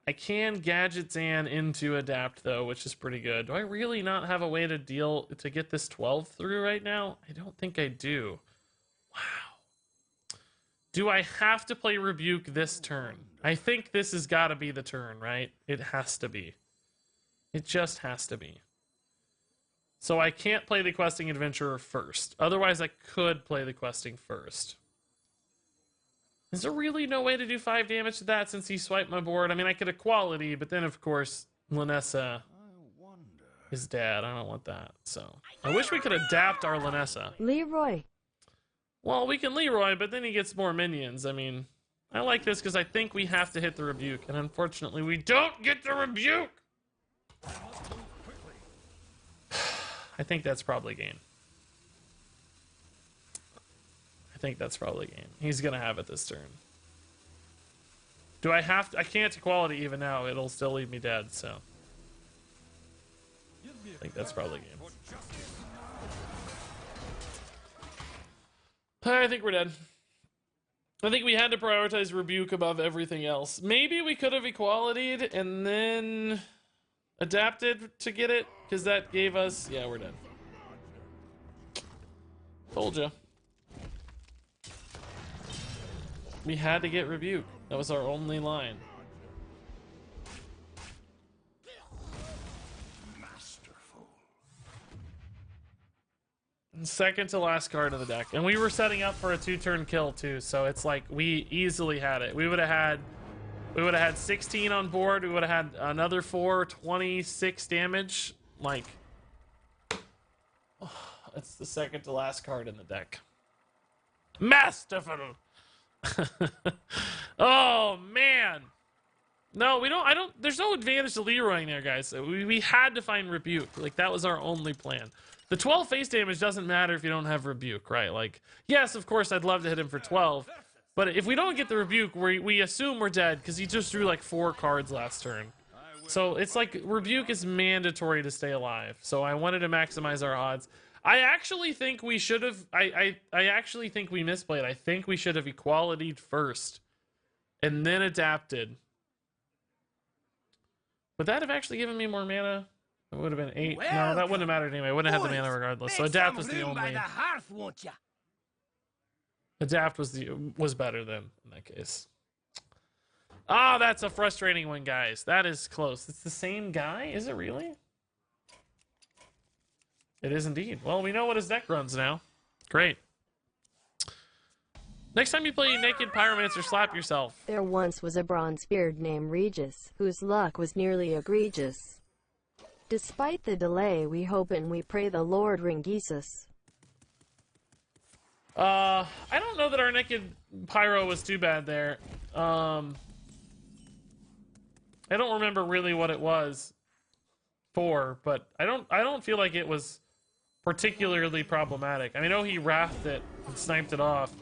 B: I can Gadgetzan into Adapt, though, which is pretty good. Do I really not have a way to get this 12 through right now? I don't think I do. Wow. Do I have to play Rebuke this turn? I think this has got to be the turn, right? It has to be. It just has to be. So I can't play the Questing Adventurer first. Otherwise, I could play the Questing first. Is there really no way to do 5 damage to that since he swiped my board? I mean, I could equality, but then, of course, Lanessa is dead. I don't want that. So I wish we could adapt our Lanessa.
D: Leroy.
B: Well, we can Leroy, but then he gets more minions. I mean, I like this because I think we have to hit the Rebuke, and unfortunately, we don't get the Rebuke! I think that's probably game. I think that's probably game. He's gonna have it this turn. Do I have to? I can't equality even now. It'll still leave me dead, so. I think that's probably game. I think we're dead. I think we had to prioritize Rebuke above everything else. Maybe we could have equality'd and then adapted to get it, because that gave us... Yeah, we're dead. Told ya. We had to get Rebuke. That was our only line. Second to last card of the deck. And we were setting up for a 2-turn kill too, so it's like we easily had it. We would have had 16 on board, we would have had another 4, 26 damage. Like, oh, that's the second to last card in the deck. Masterful! Oh man! No, we don't, there's no advantage to Leroying there, guys. We had to find Rebuke. Like, that was our only plan. The 12 face damage doesn't matter if you don't have Rebuke, right? Like, yes, of course, I'd love to hit him for 12. But if we don't get the Rebuke, we assume we're dead because he just drew like 4 cards last turn. So it's like Rebuke is mandatory to stay alive. So I wanted to maximize our odds. I actually think we should have... I actually think we misplayed. I think we should have equality'd first and then adapted. Would that have actually given me more mana? It would have been 8.
A: Welcome.
B: No, that wouldn't have mattered anyway. I wouldn't have had the mana regardless. So adapt was the only.
A: The hearth, won't ya?
B: Adapt was better than in that case. Ah, that's a frustrating one, guys. That is close. It's the same guy? Is it really? It is indeed. Well, we know what his deck runs now. Great. Next time you play Naked Pyromancer, slap yourself.
D: There once was a bronze-beard named Regis, whose luck was nearly egregious. Despite the delay, we hope and we pray the Lord Ringesus.
B: I don't know that our Naked Pyro was too bad there. I don't remember really what it was for, but I don't feel like it was particularly problematic. I know he wrathed it and sniped it off,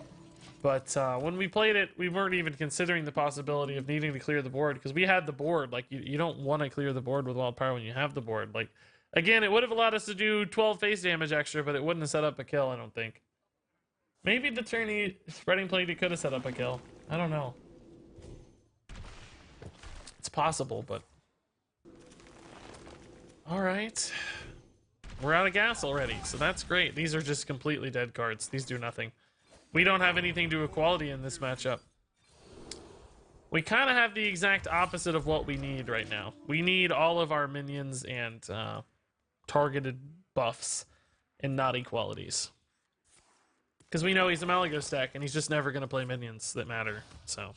B: but when we played it, we weren't even considering the possibility of needing to clear the board because we had the board. Like, you don't want to clear the board with Wild Pyro when you have the board. Like, again, it would have allowed us to do 12 face damage extra, but it wouldn't have set up a kill, I don't think. Maybe the turn he spreading plague, he could have set up a kill. I don't know. It's possible, but... Alright. We're out of gas already, so that's great. These are just completely dead cards. These do nothing. We don't have anything to equality in this matchup. We kind of have the exact opposite of what we need right now. We need all of our minions and targeted buffs and not equalities. Because we know he's a Malygos deck, and he's just never going to play minions that matter. So,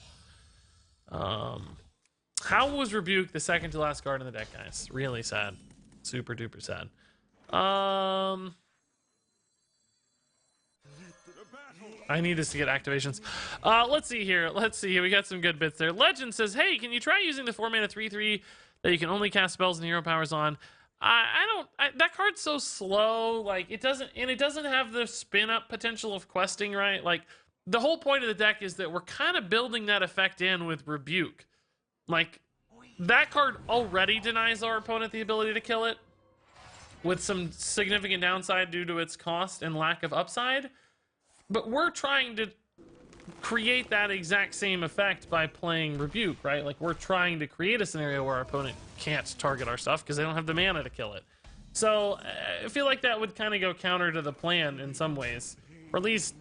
B: how was Rebuke the second to last card in the deck, guys? Really sad. Super duper sad. I need this to get activations. Let's see here. We got some good bits there. Legend says, hey, can you try using the 4-mana 3/3 that you can only cast spells and hero powers on? That card's so slow. Like, it doesn't have the spin up potential of questing, right? Like, the whole point of the deck is that we're kind of building that effect in with Rebuke. Like, that card already denies our opponent the ability to kill it with some significant downside due to its cost and lack of upside. But we're trying to create that exact same effect by playing Rebuke, right? Like, we're trying to create a scenario where our opponent can't target our stuff because they don't have the mana to kill it. So I feel like that would kind of go counter to the plan in some ways, or at least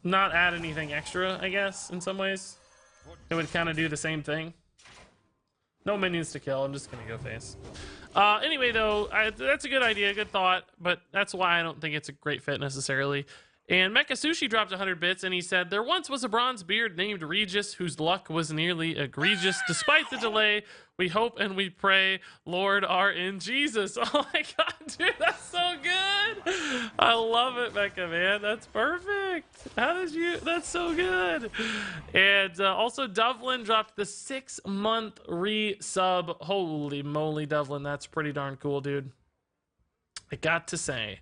B: not add anything extra, I guess, in some ways. It would kind of do the same thing. No minions to kill. I'm just gonna go face. Anyway, though, that's a good idea, good thought, but that's why I don't think it's a great fit necessarily. And Mecha Sushi dropped 100 bits, and he said, there once was a bronze beard named Regis, whose luck was nearly egregious. Despite the delay, we hope and we pray, Lord are in Jesus. Oh my god, dude, that's so good. I love it, Mecha, man. That's perfect. That's so good. And also, Dublin dropped the 6-month resub. Holy moly, Dublin, that's pretty darn cool, dude. I got to say.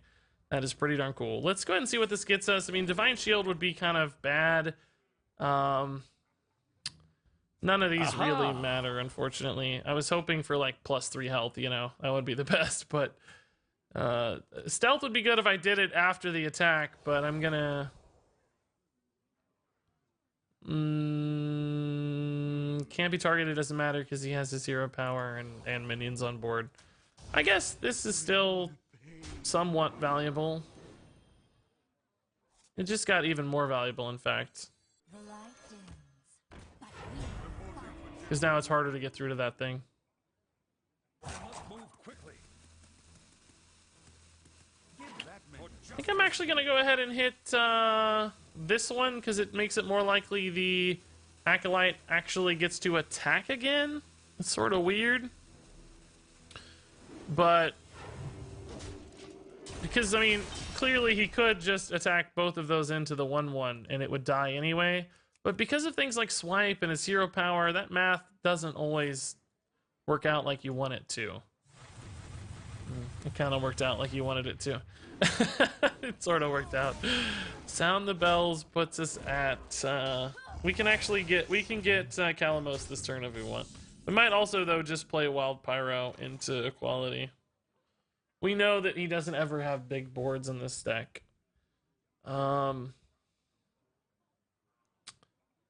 B: That is pretty darn cool. Let's go ahead and see what this gets us. I mean, Divine Shield would be kind of bad. None of these really matter, unfortunately. I was hoping for, like, +3 health, you know. That would be the best, but... Stealth would be good if I did it after the attack, but I'm gonna... Can't be targeted, doesn't matter, because he has his hero power and minions on board. I guess this is still... somewhat valuable. It just got even more valuable, in fact. Because now it's harder to get through to that thing. I think I'm actually going to go ahead and hit this one, because it makes it more likely the Acolyte actually gets to attack again. It's sort of weird. But... because, I mean, clearly he could just attack both of those into the 1/1 and it would die anyway. But because of things like swipe and his hero power, that math doesn't always work out like you want it to. It kind of worked out like you wanted it to. It sort of worked out. Sound the Bells puts us at... we can get Calamos this turn if we want. We might also, though, just play Wild Pyro into equality. We know that he doesn't ever have big boards in this deck.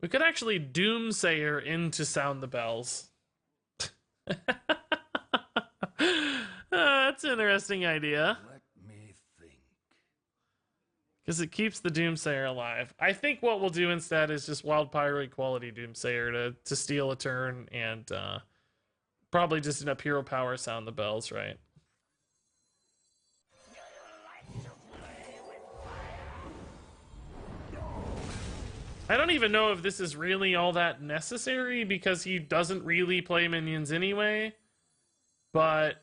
B: We could actually Doomsayer into Sound the Bells. That's an interesting idea.
A: Let me think.
B: Because it keeps the Doomsayer alive. I think what we'll do instead is just Wild Pyro Equality Doomsayer to steal a turn and probably just enough hero power sound the bells, right? I don't even know if this is really all that necessary because he doesn't really play minions anyway. But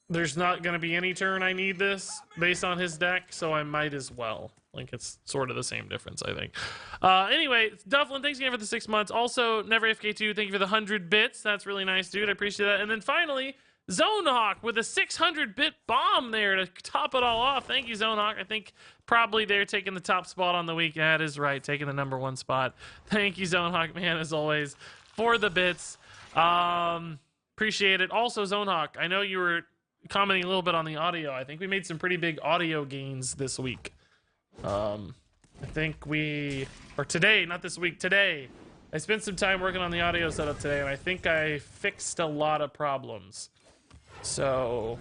B: there's not going to be any turn I need this based on his deck, so I might as well. Like, it's sort of the same difference, I think. Anyway, Dufflin, thanks again for the 6 months. Also, NeverFK2, thank you for the 100 bits. That's really nice, dude. I appreciate that. And then finally, Zonehawk with a 600-bit bomb there to top it all off. Thank you, Zonehawk. I think probably they're taking the top spot on the week. That is right, taking the #1 spot. Thank you, Zonehawk, man, as always, for the bits. Appreciate it. Also, Zonehawk, I know you were commenting a little bit on the audio. I think we made some pretty big audio gains this week. I think today, not this week, today. I spent some time working on the audio setup today, and I think I fixed a lot of problems. So,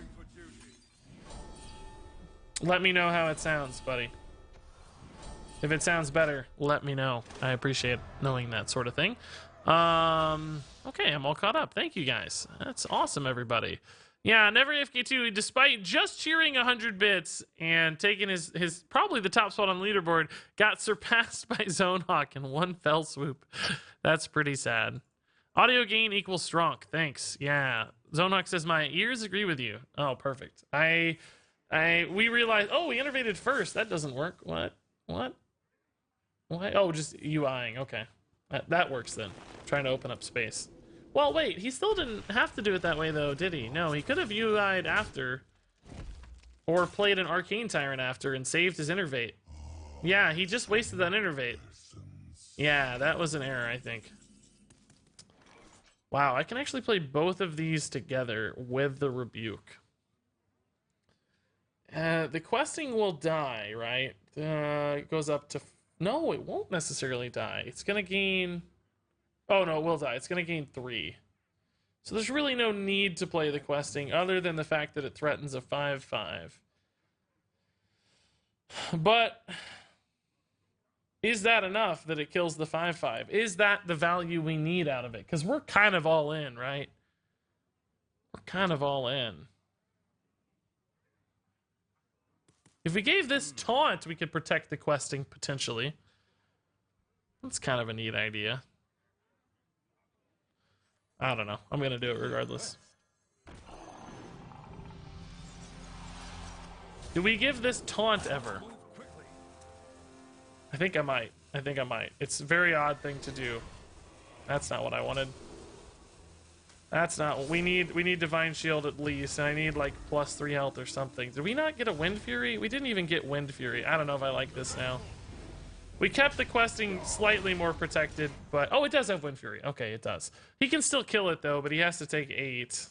B: let me know how it sounds, buddy. If it sounds better, let me know. I appreciate knowing that sort of thing. Okay, I'm all caught up. Thank you, guys. That's awesome, everybody. Yeah, NeverFK2, despite just cheering 100 bits and taking his probably the top spot on the leaderboard, got surpassed by Zonehawk in one fell swoop. That's pretty sad. Audio gain equals strong. Thanks. Yeah. Zonehawk says, my ears agree with you. Oh, perfect. We realized, oh, we innovated first. That doesn't work. What? Why? Oh, just UIing. Okay. That works then. Trying to open up space. Well, wait, he still didn't have to do it that way, though, did he? No, he could have UI'd after. Or played an Arcane Tyrant after and saved his Innervate. Yeah, he just wasted that Innervate. Yeah, that was an error, I think. Wow, I can actually play both of these together with the Rebuke. The questing will die, right? It goes up to... No, it won't necessarily die. It's going to gain... Oh, no, it will die. It's going to gain 3. So there's really no need to play the questing other than the fact that it threatens a 5/5. But is that enough that it kills the 5/5? Is that the value we need out of it? Because we're kind of all in, right? We're kind of all in. If we gave this taunt, we could protect the questing potentially. That's kind of a neat idea. I don't know. I'm going to do it regardless. Do we give this taunt ever? I think I might. It's a very odd thing to do. That's not what I wanted. That's not what we need. We need Divine Shield at least, and I need like +3 health or something. Did we not get a Wind Fury? We didn't even get Wind Fury. I don't know if I like this now. We kept the questing slightly more protected, but... Oh, it does have Wind Fury. Okay, it does. He can still kill it, though, but he has to take 8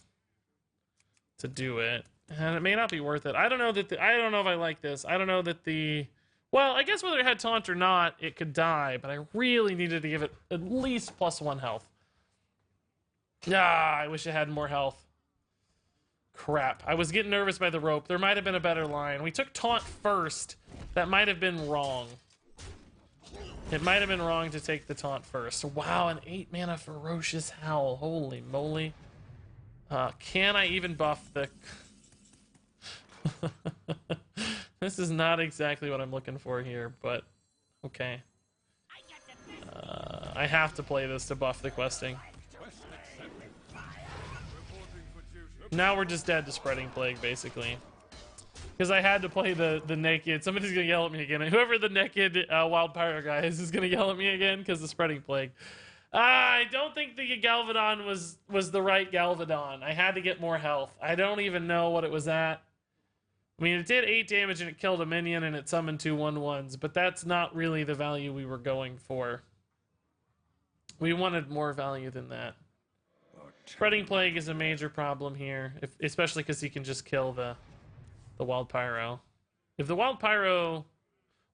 B: to do it. And it may not be worth it. I don't know that I don't know if I like this. I don't know that the... Well, I guess whether it had taunt or not, it could die, but I really needed to give it at least +1 health. Ah, I wish it had more health. Crap. I was getting nervous by the rope. There might have been a better line. We took taunt first. That might have been wrong. It might have been wrong to take the taunt first. Wow, an 8 mana Ferocious Howl. Holy moly. Can I even buff the... This is not exactly what I'm looking for here, but okay. I have to play this to buff the questing. Now we're just dead to Spreading Plague, basically. Because I had to play the naked. Somebody's going to yell at me again. Whoever the naked Wild Pyro guy is going to yell at me again because of Spreading Plague. I don't think the Galvadon was the right Galvadon. I had to get more health. I don't even know what it was at. I mean, it did 8 damage and it killed a minion and it summoned 2 1/1s, but that's not really the value we were going for. We wanted more value than that. Spreading Plague is a major problem here, especially because he can just kill the Wild Pyro. If the Wild Pyro...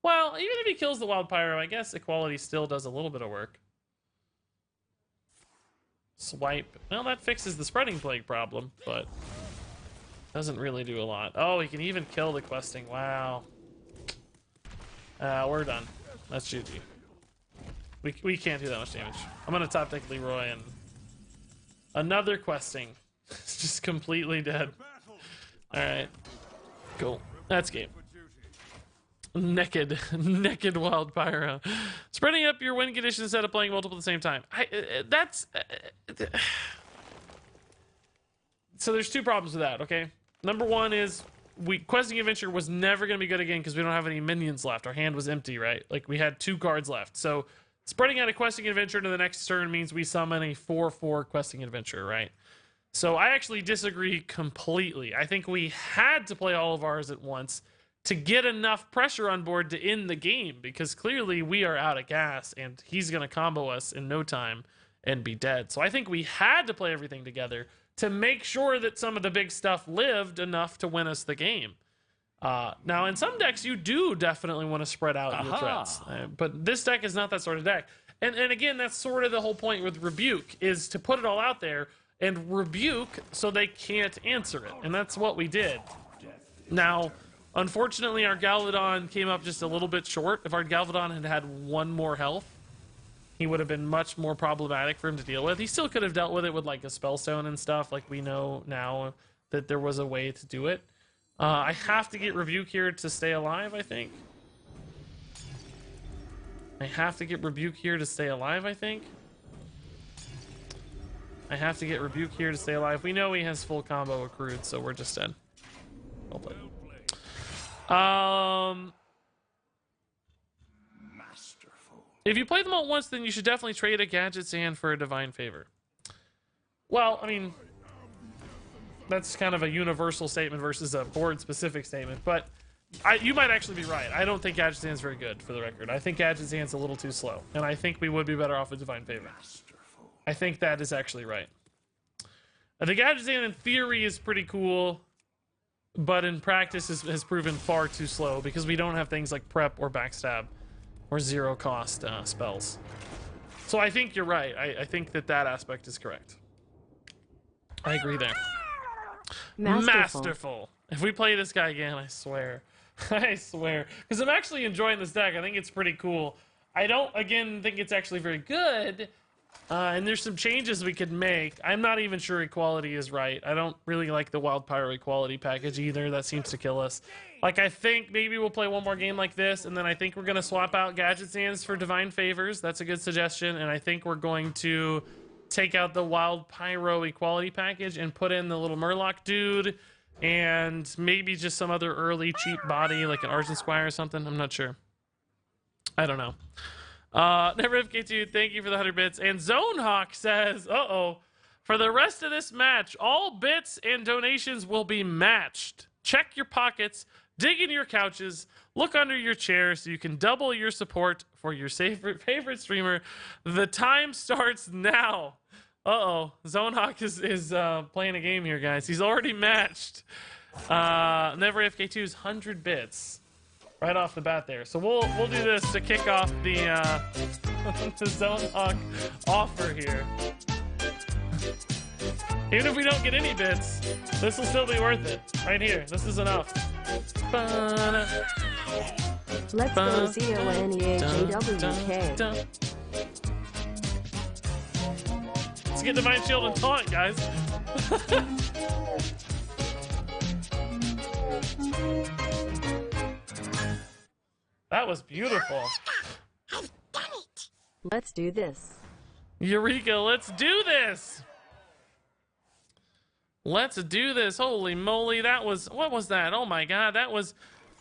B: Well, even if he kills the Wild Pyro, I guess Equality still does a little bit of work. Swipe. Well, that fixes the Spreading Plague problem, but... doesn't really do a lot. Oh, he can even kill the questing. Wow. We're done. That's GG. We can't do that much damage. I'm gonna top deck Leroy and another questing. It's just completely dead. Alright. Cool. That's game. Naked wild pyro. Spreading up your win conditions instead of playing multiple at the same time. So there's two problems with that, okay? Number one is questing adventure was never going to be good again because we don't have any minions left. Our hand was empty, right? Like we had 2 cards left. So spreading out a questing adventure to the next turn means we summon a 4/4 questing adventure, right? So I actually disagree completely. I think we had to play all of ours at once to get enough pressure on board to end the game, because clearly we are out of gas and he's going to combo us in no time and be dead. So I think we had to play everything together to make sure that some of the big stuff lived enough to win us the game. Now, in some decks, you do definitely want to spread out your threats, but this deck is not that sort of deck. And again, that's sort of the whole point with Rebuke, is to put it all out there and rebuke so they can't answer it. And that's what we did. Now, unfortunately, our Galvadon came up just a little bit short. If our Galvadon had had 1 more health, he would have been much more problematic for him to deal with. He still could have dealt with it with like a Spellstone and stuff. Like we know now that there was a way to do it. I have to get Rebuke here to stay alive, I think. I have to get Rebuke here to stay alive, I think. I have to get Rebuke here to stay alive. We know he has full combo accrued, so we're just dead. Well played. If you play them all at once, then you should definitely trade a Gadget's Hand for a Divine Favor. Well, I mean, that's kind of a universal statement versus a board-specific statement, but you might actually be right. I don't think Gadget's Hand's very good, for the record. I think Gadget's Hand's a little too slow, and I think we would be better off with Divine Favor. I think that is actually right. The Gadget's Hand, in theory, is pretty cool, but in practice has proven far too slow because we don't have things like Prep or Backstab or 0-cost spells. So I think you're right. I think that aspect is correct. I agree there. Masterful. If we play this guy again, I swear. I swear. Because I'm actually enjoying this deck. I think it's pretty cool. I don't, again, think it's actually very good. And there's some changes we could make. I'm not even sure equality is right. I don't really like the Wild Pyro equality package either. That seems to kill us. Like, I think maybe we'll play 1 more game like this, and then I think we're going to swap out Gadget's Hands for Divine Favors. That's a good suggestion. And I think we're going to take out the Wild Pyro equality package and put in the little Murloc dude and maybe just some other early cheap body like an Argent Squire or something. I'm not sure. I don't know. Never FK2, thank you for the 100 bits. And Zonehawk says, for the rest of this match, all bits and donations will be matched. Check your pockets, dig in your couches, look under your chair so you can double your support for your favorite streamer. The time starts now. Zonehawk is playing a game here, guys. He's already matched. Never FK2's 100 bits. Right off the bat there. So we'll do this to kick off the the Zonehawk offer here. Even if we don't get any bits, this will still be worth it. Right here. This is enough.
D: Let's go ZONEHAWK.
B: Let's get Divine Shield and Taunt, guys. That was beautiful.
C: I've done it.
D: Let's do this.
B: Eureka, let's do this. Let's do this. Holy moly, that was, what was that? Oh my god, that was,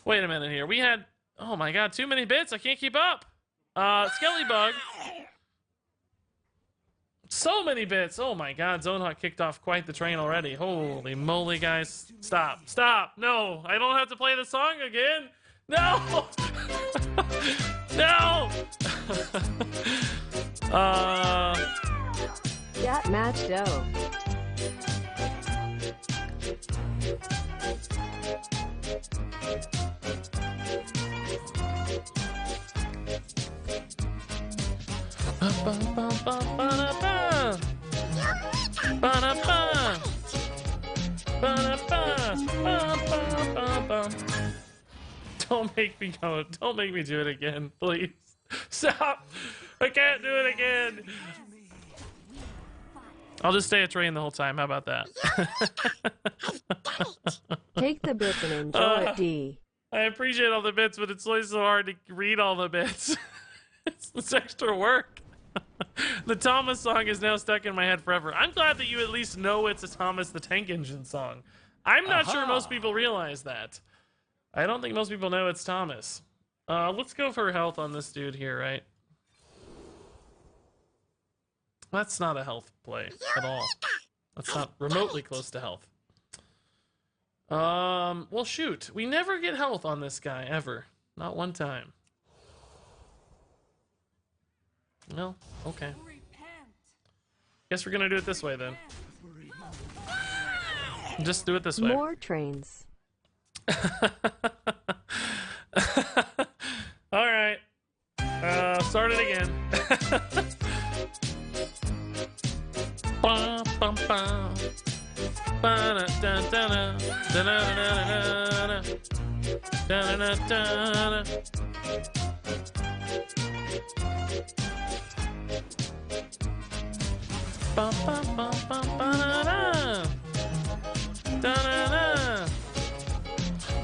B: wait a minute here. We had, oh my god, too many bits. I can't keep up. Skellybug. So many bits. Oh my god, Zonehawk kicked off quite the train already. Holy moly, guys. Stop. Stop. No, I don't have to play the song again. No! No!
D: That match dough.
B: Don't make me go. Don't make me do it again, please. Stop. I can't do it again. I'll just stay at train the whole time. How about that?
D: Take the bits and enjoy it, D.
B: I appreciate all the bits, but it's always so hard to read all the bits. it's extra work. The Thomas song is now stuck in my head forever. I'm glad that you at least know it's a Thomas the Tank Engine song. I'm not sure most people realize that. I don't think most people know it's Thomas. Let's go for health on this dude here, right? That's not a health play at all. That's not remotely close to health. Well, shoot. We never get health on this guy, ever. Not one time. Well, okay. Guess we're gonna do it this way, then. Just do it this way.
D: More trains.
B: Alright. Start it again. Bum, bum, bum. Ba-da-da-da-da. Da-da-da-da-da-da. Da-da-da-da-da. Bum, bum, bum, bum, ba-da-da. Da-da-da.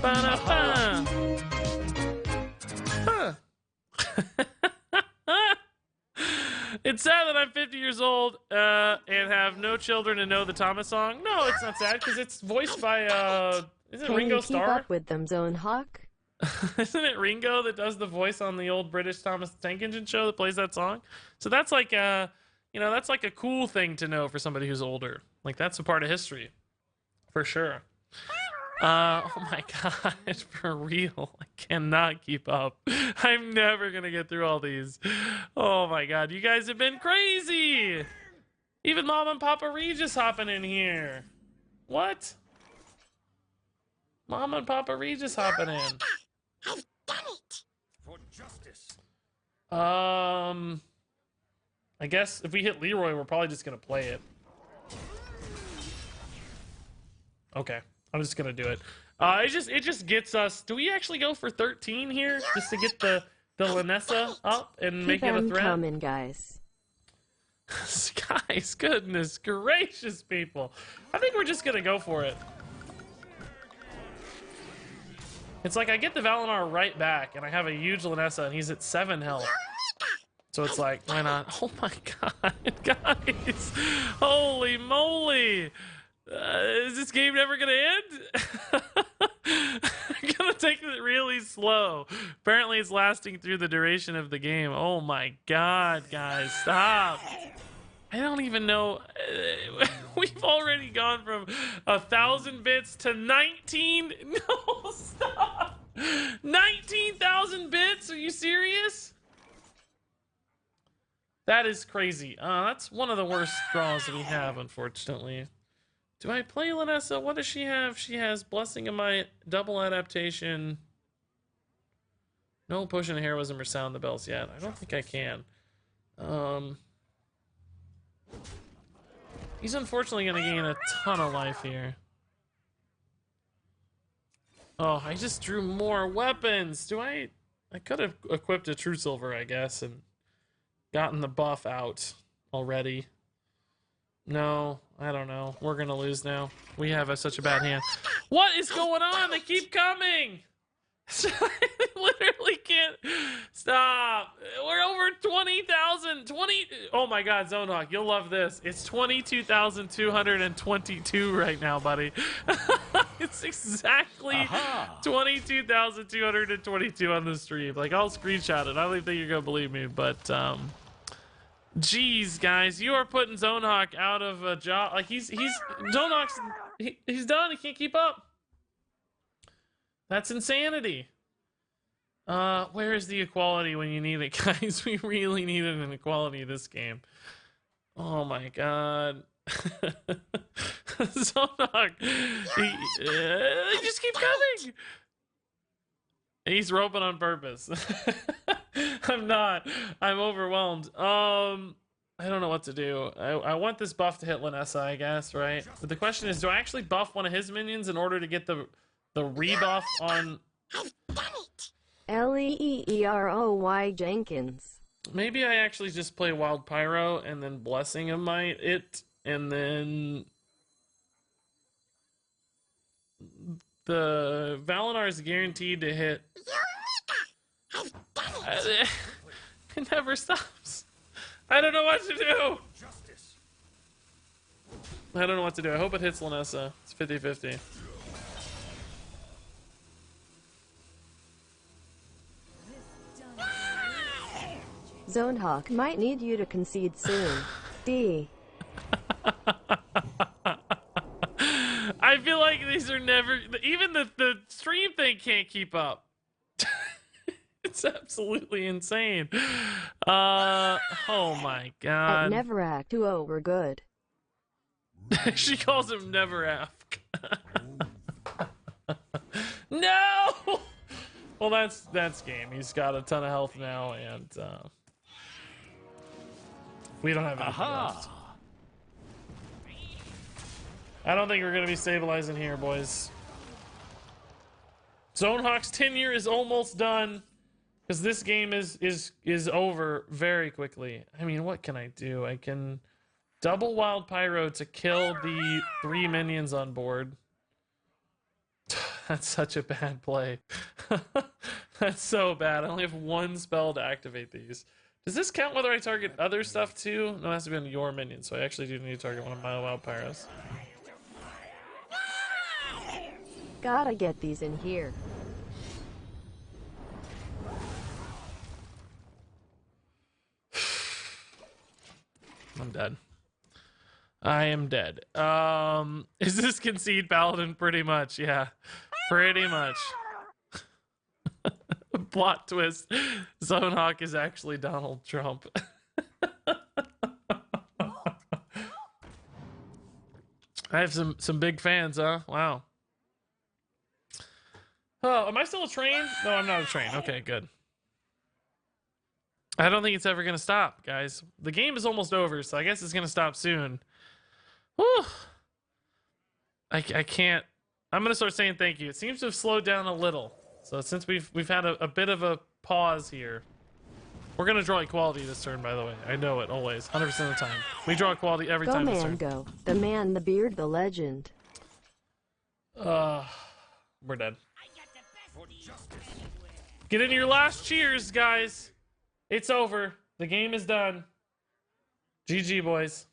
B: Ba-da-ba. Huh. It's sad that I'm 50 years old and have no children and know the Thomas song. No, it's not sad because it's voiced by is it Ringo Starr?
D: Can you keep up with them, Zone Hawk?
B: Isn't it Ringo that does the voice on the old British Thomas the Tank Engine show that plays that song? So that's like a, you know, that's like a cool thing to know for somebody who's older. Like that's a part of history, for sure. Oh my god, for real. I cannot keep up. I'm never gonna get through all these. Oh my god, you guys have been crazy. Even Mom and Papa Regis hopping in here. What? Mom and Papa Regis hopping in.
C: I've done it.
A: For justice.
B: I guess if we hit Leroy, we're probably just gonna play it. Okay. I'm just gonna do it. It just gets us. Do we actually go for 13 here just to get the Lanessa up and make it a threat?
D: Coming, guys.
B: Guys, goodness gracious, people! I think we're just gonna go for it. It's like I get the Valinor right back, and I have a huge Lanessa, and he's at 7 health. So it's like, why not? Oh my god, guys! Holy moly! Is this game never gonna end? I'm gonna take it really slow. Apparently it's lasting through the duration of the game. Oh my god, guys, stop. I don't even know. We've already gone from 1,000 bits to 19. No, stop. 19,000 bits? Are you serious? That is crazy. That's one of the worst draws that we have, unfortunately. Do I play Lanessa? What does she have? She has Blessing of Might, Double Adaptation. No Potion of Heroism or Sound the Bells yet. I don't think I can. He's unfortunately going to gain a ton of life here. Oh, I just drew more weapons. I could have equipped a True Silver, I guess, and gotten the buff out already. No, I don't know. We're gonna lose now. We have such a bad hand. What is going on? They keep coming! I literally can't stop. We're over 20,000. Oh my god, Zonehawk, you'll love this. It's 22,222 right now, buddy. It's exactly 22,222 on the stream. Like, I'll screenshot it. I don't even think you're gonna believe me, but jeez, guys, you are putting Zonehawk out of a job. Like, Zonehawk's done. He can't keep up. That's insanity. Where is the equality when you need it, guys? We really needed an equality this game. Oh my god. Zonehawk, they just keep coming. He's roping on purpose. I'm not. I'm overwhelmed. I don't know what to do. I want this buff to hit Lanessa, I guess, right? But the question is, do I actually buff one of his minions in order to get the rebuff on
C: I've done it.
D: Leeroy Jenkins.
B: Maybe I actually just play Wild Pyro and then Blessing of Might it, and then the Valinor is guaranteed to hit.
C: Eureka! I've done it.
B: It never stops. I don't know what to do. I don't know what to do. I hope it hits Lanessa. It's 50-50.
D: Zonehawk might need you to concede soon. D.
B: I feel like these are never... Even the stream thing can't keep up. It's absolutely insane. Oh my
D: At
B: god.
D: Neverac 2-0 we're good.
B: She calls him Never Ask. No! Well, that's game. He's got a ton of health now, and we don't have anything left. I don't think we're gonna be stabilizing here, boys. Zonehawk's tenure is almost done, because this game is over very quickly. I mean, what can I do? I can double Wild Pyro to kill the 3 minions on board. That's such a bad play. That's so bad. I only have 1 spell to activate these. Does this count whether I target other stuff too? No, it has to be on your minion, so I actually do need to target one of my Wild Pyros.
D: Gotta get these in here.
B: I'm dead. I am dead. Is this concede Paladin? Pretty much, yeah. Pretty much. Plot twist. Zonehawk is actually Donald Trump. I have some big fans, huh? Wow. Oh, am I still a train? No, I'm not a train. Okay, good. I don't think it's ever going to stop, guys. The game is almost over, so I guess it's going to stop soon. Whew. I can't. I'm going to start saying thank you. It seems to have slowed down a little. So since we've had a bit of a pause here. We're going to draw equality this turn, by the way. I know it, always. 100% of the time. We draw equality every time this turn.
D: Go. The man, the beard, the legend.
B: We're dead. Get in your last cheers, guys. It's over. The game is done. GG, boys.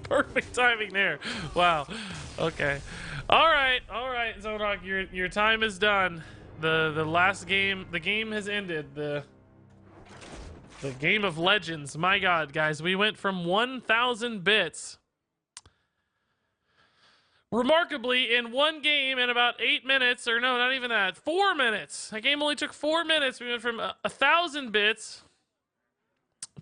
B: Perfect timing there. Wow. Okay. All right, Zonehawk, your time is done. The last game, the game has ended. The game of legends. My God, guys, we went from 1,000 bits. Remarkably, in one game in about 8 minutes, or no, not even that, 4 minutes. That game only took 4 minutes. We went from 1,000 bits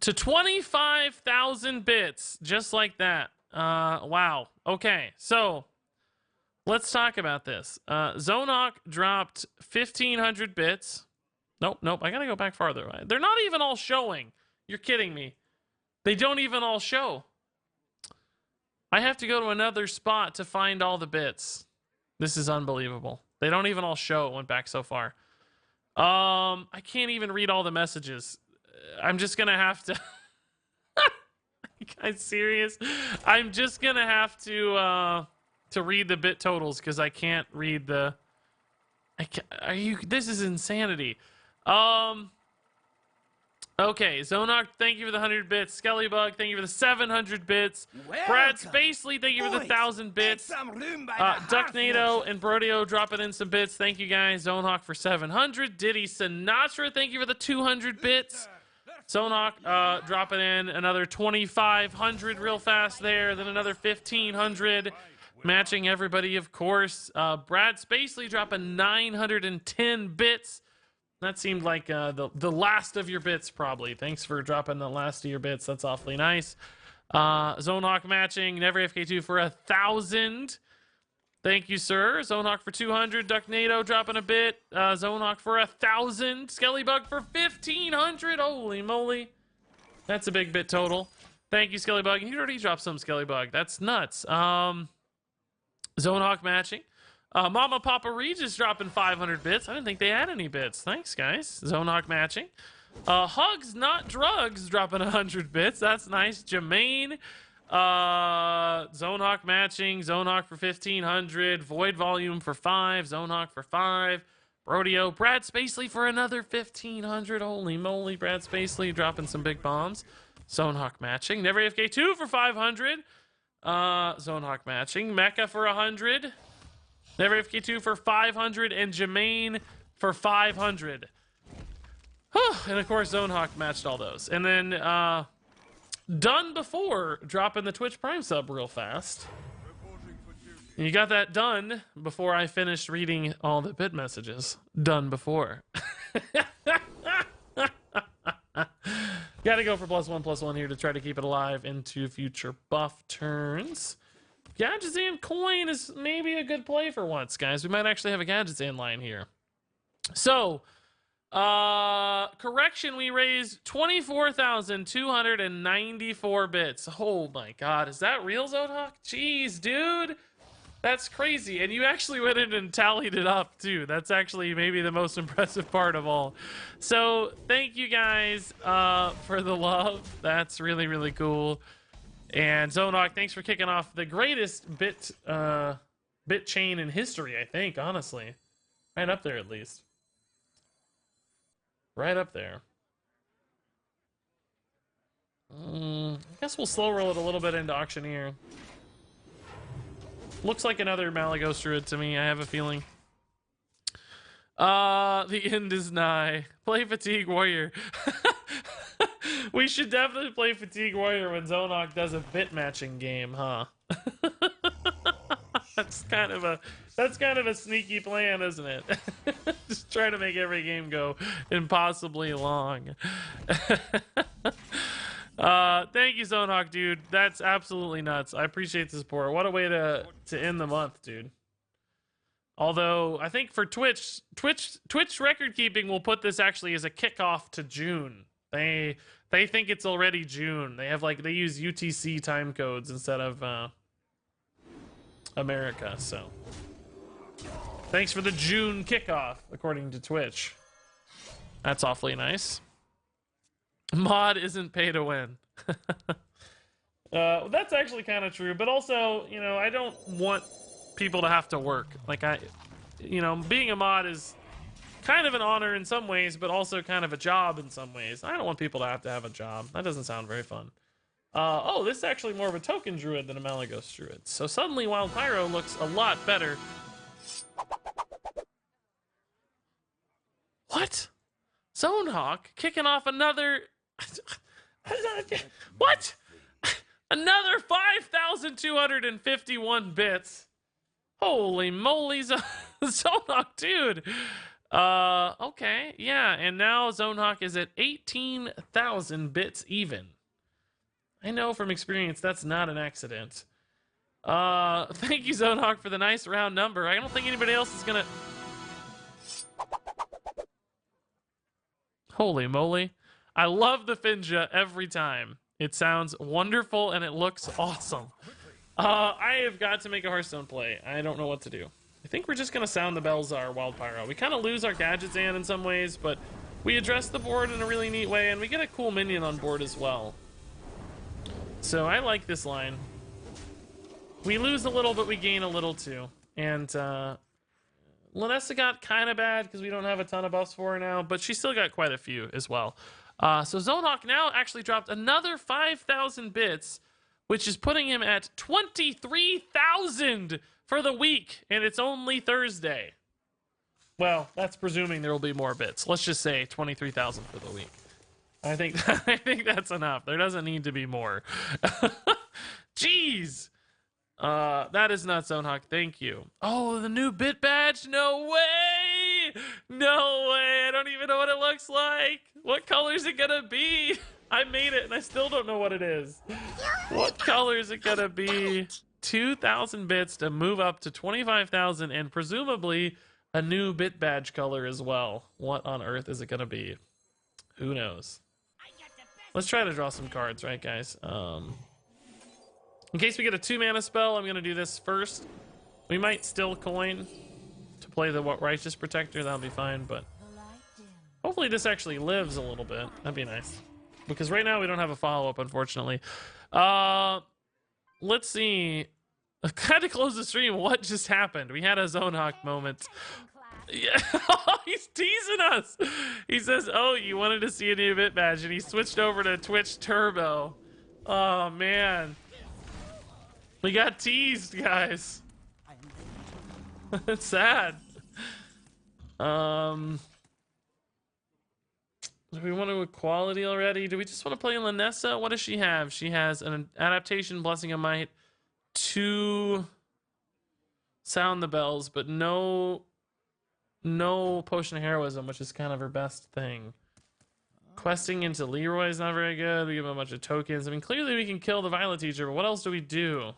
B: to 25,000 bits, just like that. Wow. Okay, so let's talk about this. Zonehawk dropped 1,500 bits. Nope, I gotta go back farther. They're not even all showing. You're kidding me. They don't even all show. I have to go to another spot to find all the bits. This is unbelievable. They don't even all show. It went back so far. I can't even read all the messages. I'm just gonna have to. You guys serious? I'm just gonna have to read the bit totals because I can't read the. Are you? This is insanity. Okay, Zonehawk, thank you for the 100 bits. Skellybug, thank you for the 700 bits. Brad Spacely, thank you for the 1,000 bits. Ducknado and Brodeo dropping in some bits. Thank you guys. Zonehawk for 700. Diddy Sinatra, thank you for the 200 bits. Zonehawk dropping in another 2,500 real fast there. Then another 1,500. Matching everybody, of course. Brad Spacely dropping 910 bits. That seemed like the last of your bits, probably. Thanks for dropping the last of your bits. That's awfully nice. Zonehawk matching Never FK2 for 1,000. Thank you, sir. Zonehawk for 200. Ducknado dropping a bit. Zonehawk for 1,000. Skellybug for 1,500. Holy moly. That's a big bit total. Thank you, Skellybug. You already dropped some, Skellybug. That's nuts. Zonehawk matching. Mama Papa Regis dropping 500 bits. I didn't think they had any bits. Thanks, guys. Zonehawk matching. Hugs Not Drugs dropping 100 bits. That's nice. Jermaine. Zonehawk matching. Zonehawk for 1500. Void Volume for 5. Zonehawk for 5. Rodeo. Brad Spacely for another 1500. Holy moly, Brad Spacely dropping some big bombs. Zonehawk matching. Never AFK 2 for 500. Zonehawk matching. Mecha for 100. Never AFK 2 for 500. And Jermaine for 500. And of course, Zonehawk matched all those. And then, Done Before dropping the Twitch Prime sub real fast. You got that done before I finished reading all the bit messages. Done before. Gotta go for +1/+1 here to try to keep it alive into future buff turns. Gadgetzan coin is maybe a good play for once, guys. We might actually have a Gadgetzan line here. So, correction, we raised 24,294 bits. Oh my god, is that real, Zonehawk? Jeez, dude. That's crazy. And you actually went in and tallied it up, too. That's actually maybe the most impressive part of all. So, thank you guys for the love. That's really, really cool. And Zonehawk, thanks for kicking off the greatest bit chain in history, I think, honestly. Right up there, at least. Right up there. I guess we'll slow roll it a little bit into Auctioneer. Looks like another Malagos Druid to me, I have a feeling. The end is nigh. Play Fatigue Warrior. We should definitely play Fatigue Warrior when Zonehawk does a bit matching game, huh? That's kind of a sneaky plan, isn't it? Just try to make every game go impossibly long. Thank you, Zonehawk, dude. That's absolutely nuts. I appreciate the support. What a way to end the month, dude. Although I think for Twitch record keeping will put this actually as a kickoff to June. They think it's already June. They have they use UTC time codes instead of America. So thanks for the June kickoff, according to Twitch. That's awfully nice. Mod isn't pay to win. That's actually kind of true, but also, you know, I don't want people to have to work. Being a mod is kind of an honor in some ways, but also kind of a job in some ways. I don't want people to have a job. That doesn't sound very fun. Oh, this is actually more of a token druid than a Malagos druid. So suddenly Wild Pyro looks a lot better. What? Zonehawk kicking off another... What? Another 5,251 bits. Holy moly, Zonehawk, dude. Okay, yeah, and now Zonehawk is at 18,000 bits even. I know from experience that's not an accident. Thank you, Zonehawk, for the nice round number. I don't think anybody else is gonna... Holy moly. I love the Finja every time. It sounds wonderful and it looks awesome. I have got to make a Hearthstone play. I don't know what to do. I think we're just going to sound the Belzar Wild Pyro. We kind of lose our Gadgetzan in some ways, but we address the board in a really neat way, and we get a cool minion on board as well. So I like this line. We lose a little, but we gain a little too. And Lanessa got kind of bad because we don't have a ton of buffs for her now, but she still got quite a few as well. So Zonehawk now actually dropped another 5,000 bits, which is putting him at 23,000 for the week, and it's only Thursday. Well, that's presuming there will be more bits. Let's just say 23,000 for the week. I think that's enough. There doesn't need to be more. Jeez. That is not Zonehawk. Thank you. Oh, the new bit badge? No way! No way! I don't even know what it looks like. What color is it gonna be? I made it and I still don't know what it is. What color is it gonna be? 2,000 bits to move up to 25,000 and presumably a new bit badge color as well. What on earth is it gonna be? Who knows? Let's try to draw some cards, right, guys? In case we get a 2-mana spell, I'm gonna do this first. We might still coin to play the Righteous Protector. That'll be fine, but hopefully this actually lives a little bit. That'd be nice. Because right now we don't have a follow-up, unfortunately. Let's see. I had to close the stream. What just happened? We had a Zone Hawk moment. Yeah, he's teasing us. He says, "Oh, you wanted to see a new bit badge," and he switched over to Twitch Turbo. Oh man, we got teased, guys. It's sad. Do we want to equality already? Do we just want to play Lanessa? What does she have? She has an adaptation, blessing of might, 2 sound the bells, but no potion of heroism, which is kind of her best thing. Questing into Leroy is not very good. We give him a bunch of tokens. I mean, clearly we can kill the Violet Teacher, but what else do we do?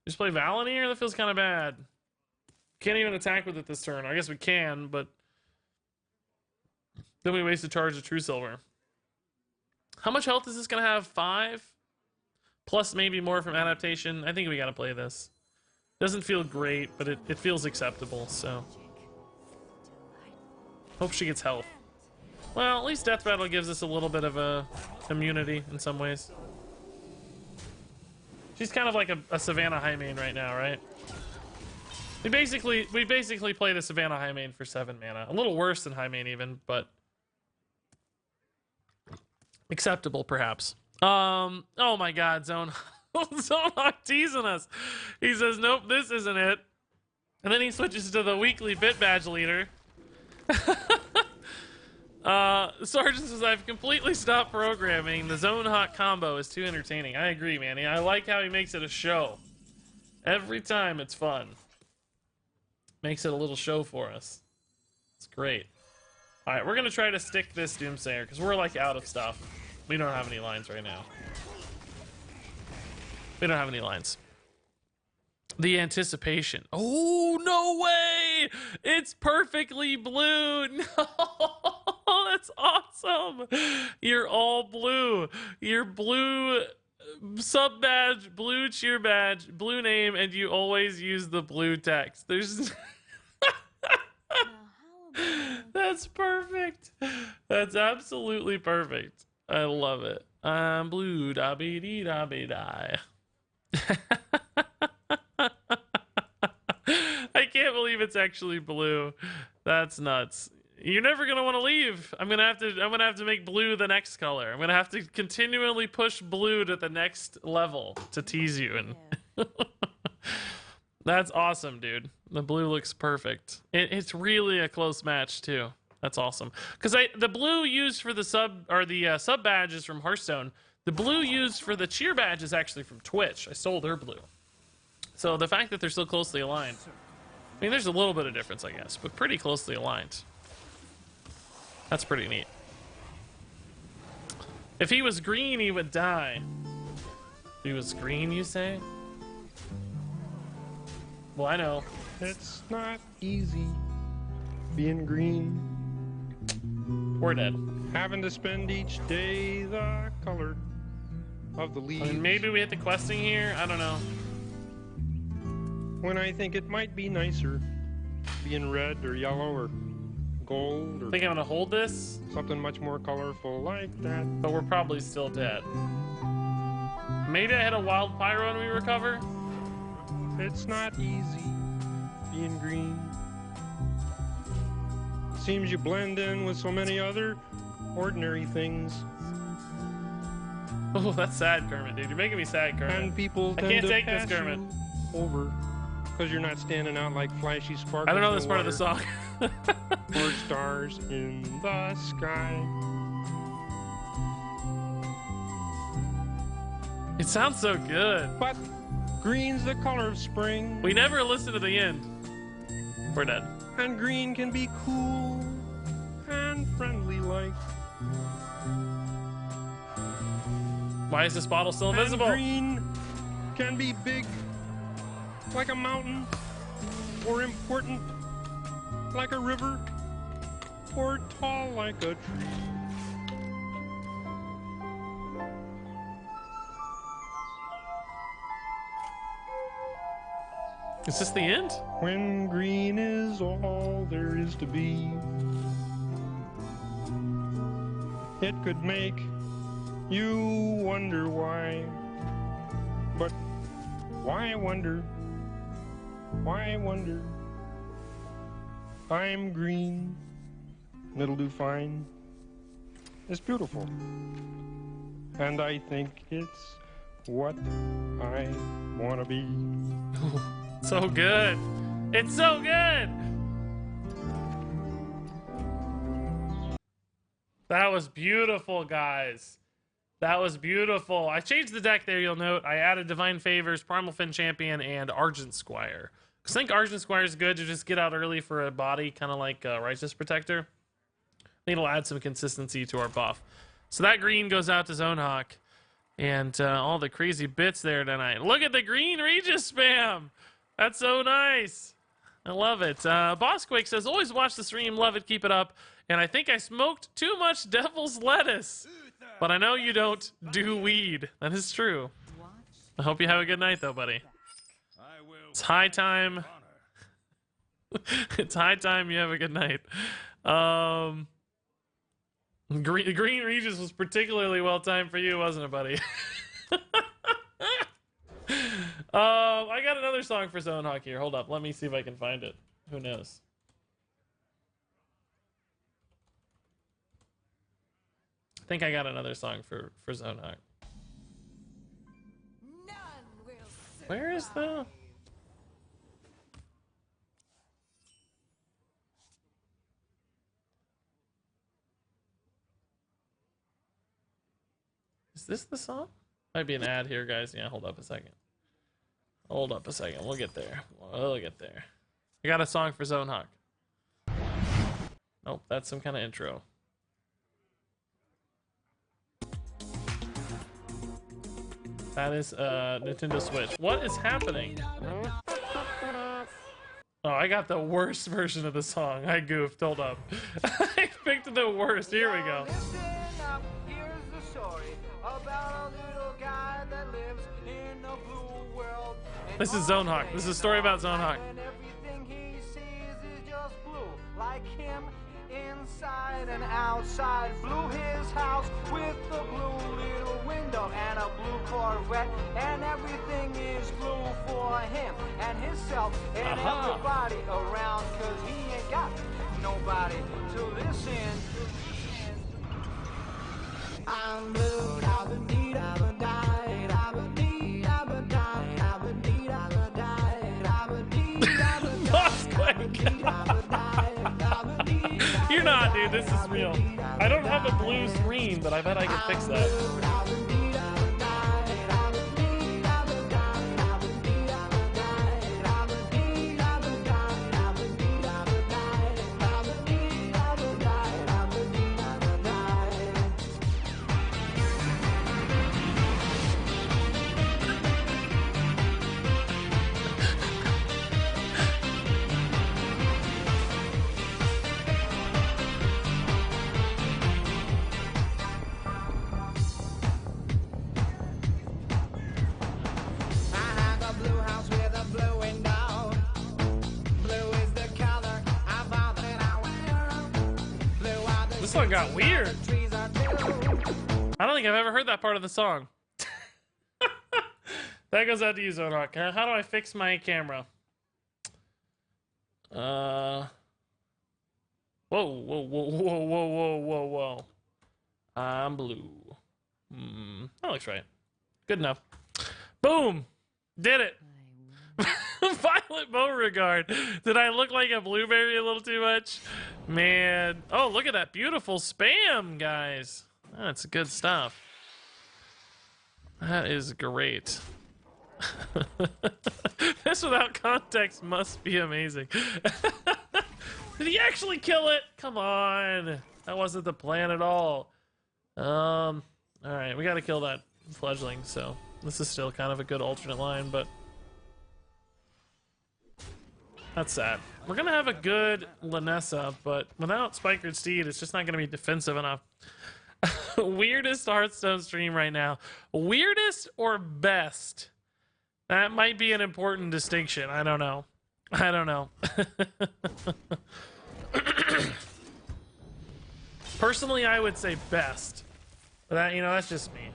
B: Just play Valinir? That feels kind of bad. Can't even attack with it this turn. I guess we can, but then we waste a charge of True Silver. How much health is this going to have? 5? Plus maybe more from adaptation. I think we got to play this. Doesn't feel great, but it feels acceptable, so. Hope she gets health. Well, at least Death Battle gives us a little bit of a immunity in some ways. She's kind of like a Savannah High Main right now, right? We basically play the Savannah High Main for 7 mana. A little worse than High Main even, but acceptable perhaps. Oh my god, Zone Hawk teasing us. He says, nope, this isn't it. And then he switches to the weekly bit badge leader. Sergeant says, I've completely stopped programming. The Zone Hawk combo is too entertaining. I agree, Manny. I like how he makes it a show. Every time it's fun. Makes it a little show for us. It's great. Alright, we're gonna try to stick this Doomsayer, because we're like out of stuff. We don't have any lines right now. We don't have any lines. The anticipation. Oh, no way! It's perfectly blue! No! That's awesome! You're all blue. You're blue sub badge, blue cheer badge, blue name, and you always use the blue text. There's... That's perfect. That's absolutely perfect. I love it. I'm blue, da be dee da be die. I can't believe it's actually blue. That's nuts. You're never gonna want to leave. I'm gonna have to make blue the next color. I'm gonna have to continually push blue to the next level to tease you. And that's awesome, dude. The blue looks perfect. It's really a close match too. That's awesome. Because the blue used for the sub badge is from Hearthstone. The blue used for the cheer badge is actually from Twitch. I sold her blue. So the fact that they're so closely aligned, I mean, there's a little bit of difference, I guess, but pretty closely aligned. That's pretty neat. If he was green, he would die. If he was green, you say? Well, I know.
E: It's not easy being green.
B: We're dead.
E: Having to spend each day the color of the leaves.
B: I mean, maybe we hit the questing here. I don't know.
E: When I think it might be nicer being red or yellow or gold
B: I
E: or
B: think I'm gonna hold this,
E: something much more colorful like that.
B: but we're probably still dead. Maybe I hit a wild pyro and we recover.
E: It's not easy being green. Seems you blend in with so many other ordinary things.
B: Oh, that's sad, Kermit, dude. You're making me sad, Kermit.
E: And people
B: I
E: tend
B: can't
E: to
B: take this,
E: pass
B: Kermit.
E: you over because you're not standing out like flashy sparkles.
B: I don't know
E: in
B: this part of the song.
E: or stars in the sky.
B: It sounds so good.
E: But green's the color of spring.
B: We never listen to the end. We're dead.
E: And green can be cool and friendly like.
B: Why is this bottle still invisible?
E: And green can be big like a mountain, or important like a river, or tall like a tree.
B: Is this the end?
E: When green is all there is to be, it could make you wonder why. But why wonder? Why wonder? I'm green, and it'll do fine. It's beautiful, and I think it's what I want to be.
B: So good. It's so good. That was beautiful, guys. That was beautiful. I changed the deck there, you'll note. I added Divine Favors, Primal Fin Champion, and Argent Squire. I think Argent Squire is good to just get out early for a body, kind of like Righteous Protector. I think it'll add some consistency to our buff. So that green goes out to Zonehawk. And all the crazy bits there tonight. Look at the green Regis spam. That's so nice. I love it. Bossquake says, always watch the stream. Love it. Keep it up. And I think I smoked too much devil's lettuce. But I know you don't do weed. That is true. I hope you have a good night, though, buddy. It's high time. It's high time you have a good night. Green Regis was particularly well timed for you, wasn't it, buddy? I got another song for Zonehawk here. Hold up. Let me see if I can find it. Who knows? I think I got another song for Zonehawk. Where is the... Is this the song? Might be an ad here, guys. Yeah, hold up a second. Hold up a second. We'll get there. We'll get there. I got a song for Zonehawk. Nope, that's some kind of intro. That is Nintendo Switch. What is happening? Oh, I got the worst version of the song. I goofed. Hold up. I picked the worst. Here we go. This is Zonehawk. This is a story about Zonehawk.
F: And everything he sees is just blue, like him inside and outside. Blew his house with a blue little window and a blue Corvette, and everything is blue for him and himself and everybody around, 'cause he ain't got nobody to listen. I'm blue, I've been deed, I've been died, I've been deed, I've been died, I've been deed, I've been died, I've been deed, I've been died.
B: You're not, dude. This is real. I don't have a blue screen, but I bet I can fix that. This one got weird. I don't think I've ever heard that part of the song. That goes out to you, Zonehawk. How do I fix my camera? Whoa, whoa, whoa, whoa, whoa, whoa, whoa, whoa. I'm blue. That looks right. Good enough. Boom! Did it! Violet Beauregard. Did I look like a blueberry a little too much? Man. Oh, look at that beautiful spam, guys. That's good stuff. That is great. This without context must be amazing. Did he actually kill it? Come on. That wasn't the plan at all. Alright, we gotta kill that fledgling, so this is still kind of a good alternate line, but that's sad. We're gonna have a good Lanessa, but without Spikered Steed, it's just not gonna be defensive enough. Weirdest Hearthstone stream right now. Weirdest or best? That might be an important distinction. I don't know. I don't know. Personally, I would say best. But that, you know, that's just me.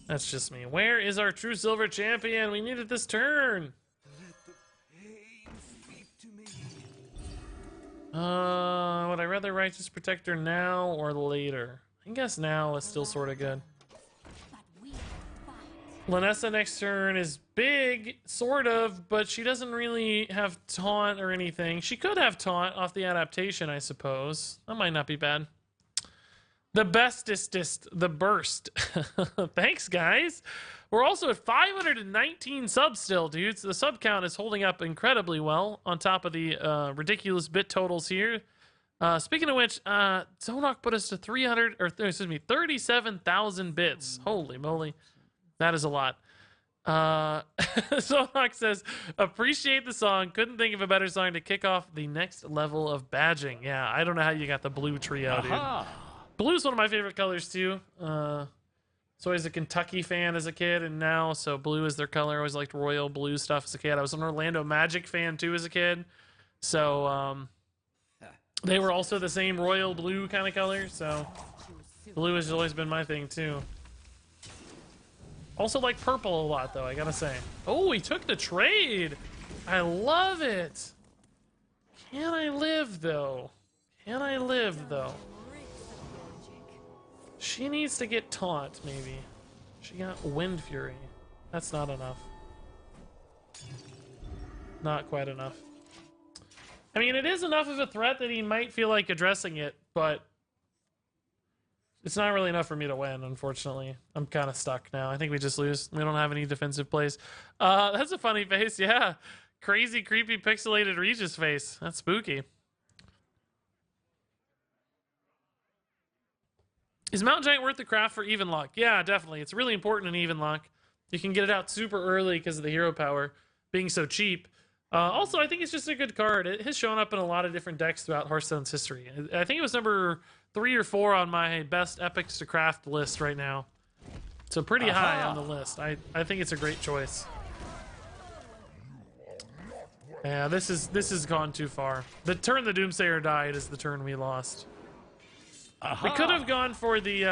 B: That's just me. Where is our true silver champion? We need it this turn. Would I rather Righteous Protector now or later? I guess now is still sort of good. Lanessa next turn is big, sort of, but she doesn't really have taunt or anything. She could have taunt off the adaptation, I suppose. That might not be bad. The bestest, the burst. Thanks, guys. We're also at 519 subs still, dudes. The sub count is holding up incredibly well on top of the ridiculous bit totals here. Speaking of which, Zonok put us to 37,000 bits. Holy moly. That is a lot. Zonok says, appreciate the song. Couldn't think of a better song to kick off the next level of badging. Yeah, I don't know how you got the blue trio, dude. Blue's one of my favorite colors, too. So I was a Kentucky fan as a kid, and now, so blue is their color. I always liked royal blue stuff as a kid. I was an Orlando Magic fan, too, as a kid. So, they were also the same royal blue kind of color, so blue has always been my thing, too. Also like purple a lot, though, I gotta say. Oh, he took the trade! I love it! Can I live, though? Can I live, though? She needs to get taunt, maybe. She got Wind Fury. That's not enough. Not quite enough. I mean, it is enough of a threat that he might feel like addressing it, but it's not really enough for me to win, unfortunately. I'm kind of stuck now. I think we just lose. We don't have any defensive plays. That's a funny face, yeah. Crazy, creepy, pixelated Regis face. That's spooky. Is Mountain Giant worth the craft for even luck? Yeah, definitely. It's really important in even luck. You can get it out super early because of the hero power being so cheap. Also, I think it's just a good card. It has shown up in a lot of different decks throughout Hearthstone's history. I think it was number 3 or 4 on my best epics to craft list right now. So pretty high on the list. I think it's a great choice. Yeah, this has gone too far. The turn the Doomsayer died is the turn we lost. We could have gone for the,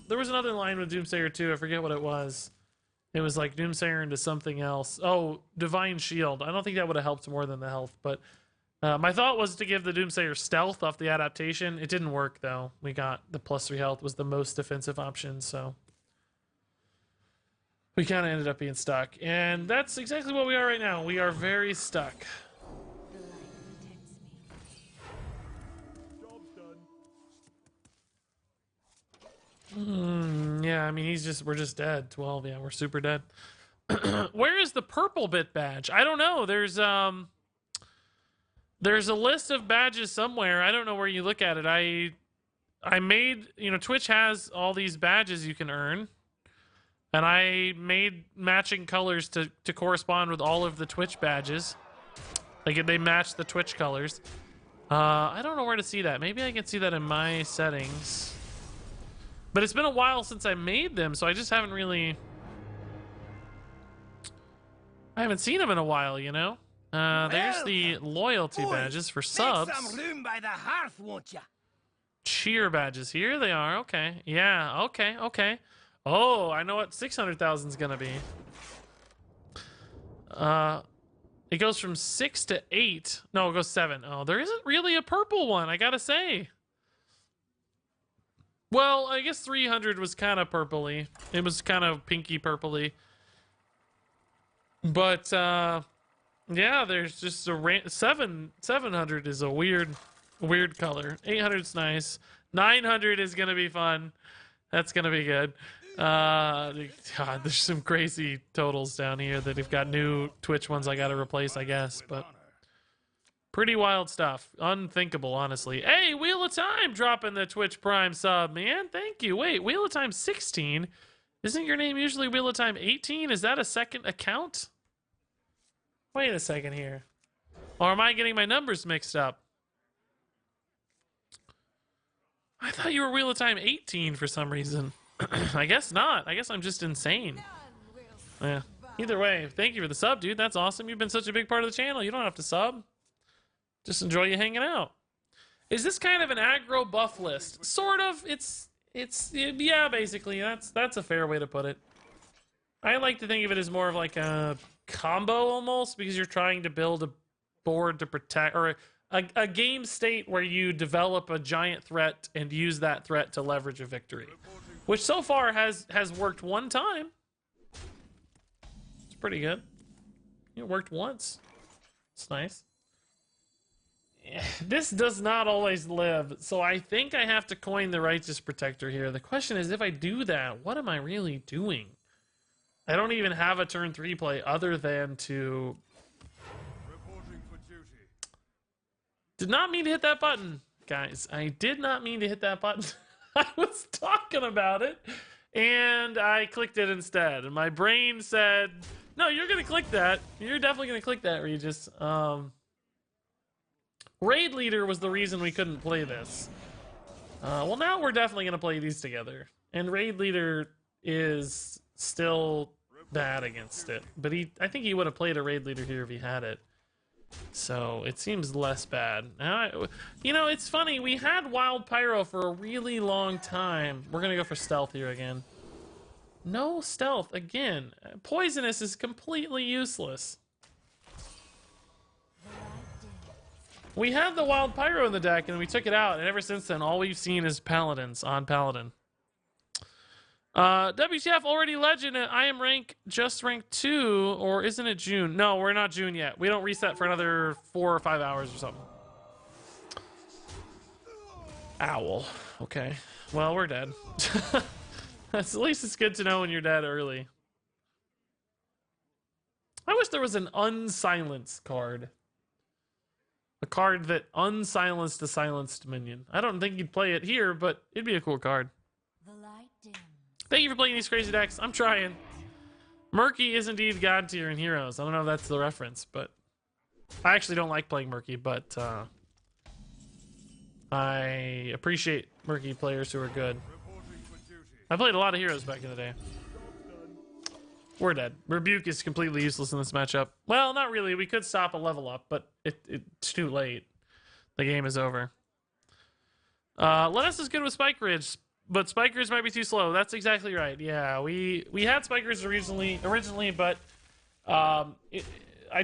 B: there was another line with Doomsayer too, I forget what it was. It was like Doomsayer into something else. Oh, Divine Shield. I don't think that would have helped more than the health, but my thought was to give the Doomsayer stealth off the adaptation. It didn't work though. We got the +3 health was the most defensive option, so we kind of ended up being stuck. And that's exactly what we are right now. We are very stuck. Yeah, I mean, we're just dead. 12, yeah, we're super dead. Where is the purple bit badge? I don't know. There's a list of badges somewhere. I don't know where you look at it. I made, you know, Twitch has all these badges you can earn. And I made matching colors to correspond with all of the Twitch badges. Like, they match the Twitch colors. I don't know where to see that. Maybe I can see that in my settings. But it's been a while since I made them, so I just haven't really... I haven't seen them in a while, you know? There's the loyalty badges for subs.
A: Make some room by the hearth, won't ya?
B: Cheer badges. Here they are. Okay. Yeah, okay, okay. Oh, I know what 600,000 is gonna be. It goes from 6 to 8. No, it goes 7. Oh, there isn't really a purple one, I gotta say. Well, I guess 300 was kind of purpley. It was kind of pinky purpley. But, yeah, there's just a 700 is a weird color. 800's nice. 900 is gonna be fun. That's gonna be good. God, there's some crazy totals down here that have got new Twitch ones I gotta replace, I guess, but pretty wild stuff. Unthinkable, honestly. Hey, Wheel of Time dropping the Twitch Prime sub, man. Thank you. Wait, Wheel of Time 16? Isn't your name usually Wheel of Time 18? Is that a second account? Wait a second here. Or am I getting my numbers mixed up? I thought you were Wheel of Time 18 for some reason. I guess not. I guess I'm just insane. Yeah. Either way, thank you for the sub, dude. That's awesome. You've been such a big part of the channel. You don't have to sub. Just enjoy you hanging out. Is this kind of an aggro buff list? Sort of. It's yeah, basically. That's a fair way to put it. I like to think of it as more of like a combo almost, because you're trying to build a board to protect, or a game state where you develop a giant threat and use that threat to leverage a victory, which so far has worked one time. It's pretty good. It worked once. It's nice. This does not always live, so I think I have to coin the Righteous Protector here. The question is, if I do that, what am I really doing? I don't even have a turn 3 play other than to... Did not mean to hit that button, guys. I did not mean to hit that button. I was talking about it, and I clicked it instead. And my brain said, no, you're going to click that. You're definitely going to click that, Regis. Raid Leader was the reason we couldn't play this. Well, now we're definitely going to play these together. And Raid Leader is still bad against it. But I think he would have played a Raid Leader here if he had it. So it seems less bad. Now, you know, it's funny. We had Wild Pyro for a really long time. We're going to go for Stealth here again. No Stealth again. Poisonous is completely useless. We had the Wild Pyro in the deck, and we took it out, and ever since then, all we've seen is Paladins on Paladin. WTF already legend at I am just rank 2, or isn't it June? No, we're not June yet. We don't reset for another 4 or 5 hours or something. Owl. Okay. Well, we're dead. At least it's good to know when you're dead early. I wish there was an unsilence card. A card that unsilenced a silenced minion. I don't think you'd play it here, but it'd be a cool card. Thank you for playing these crazy decks. I'm trying. Murky is indeed God tier in Heroes. I don't know if that's the reference, but I actually don't like playing Murky, but I appreciate Murky players who are good. I played a lot of Heroes back in the day. We're dead. Rebuke is completely useless in this matchup. Well, not really. We could stop a level up, but it's too late. The game is over. Lennis is good with Spike Ridge, but Spike Ridge might be too slow. That's exactly right. Yeah, we had Spike Ridge originally, but I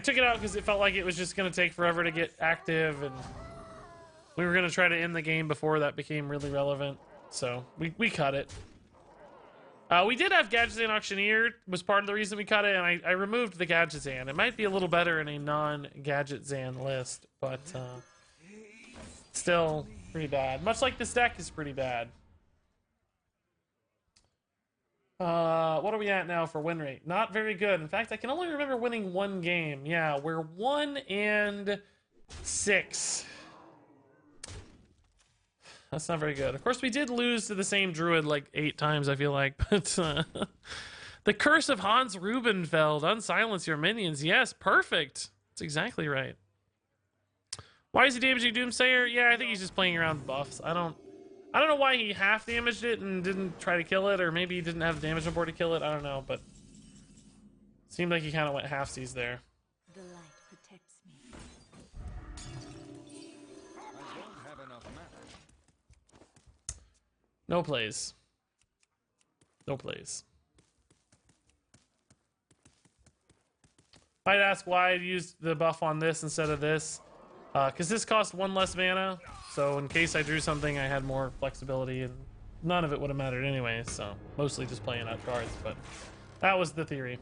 B: took it out because it felt like it was just going to take forever to get active, and we were going to try to end the game before that became really relevant. So we cut it. We did have Gadgetzan Auctioneer, was part of the reason we cut it, and I removed the Gadgetzan. It might be a little better in a non-Gadgetzan list, but still pretty bad. Much like this deck is pretty bad. What are we at now for win rate? Not very good. In fact, I can only remember winning one game. Yeah, we're 1-6. That's not very good. Of course, we did lose to the same druid like 8 times, I feel like. But the Curse of Hans Rubenfeld. Unsilence your minions. Yes, perfect. That's exactly right. Why is he damaging Doomsayer? Yeah, I think he's just playing around buffs. I don't know why he half damaged it and didn't try to kill it, or maybe he didn't have the damage on board to kill it. I don't know, but seemed like he kind of went halfsies there.
G: The light protects me.
B: No plays. No plays. Might ask why I used the buff on this instead of this. Because this cost 1 less mana, so in case I drew something, I had more flexibility, and none of it would have mattered anyway, so mostly just playing out cards, but that was the theory.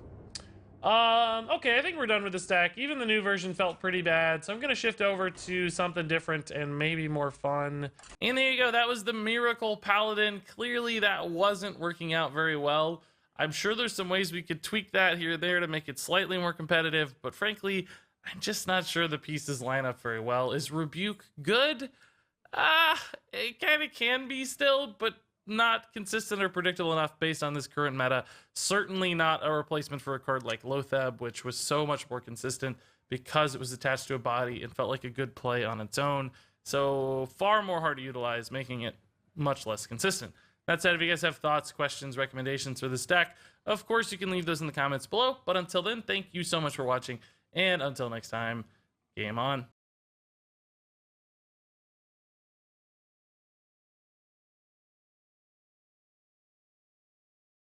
B: Okay, I think we're done with this deck. Even the new version felt pretty bad, so I'm going to shift over to something different and maybe more fun. And there you go, that was the Miracle Paladin. Clearly that wasn't working out very well. I'm sure there's some ways we could tweak that here or there to make it slightly more competitive, but frankly, I'm just not sure the pieces line up very well. Is Rebuke good? It kind of can be still, but not consistent or predictable enough based on this current meta. Certainly not a replacement for a card like Lotheb, which was so much more consistent because it was attached to a body and felt like a good play on its own. So far more hard to utilize, making it much less consistent. That said, if you guys have thoughts, questions, recommendations for this deck, of course you can leave those in the comments below. But until then, thank you so much for watching, and until next time, game on.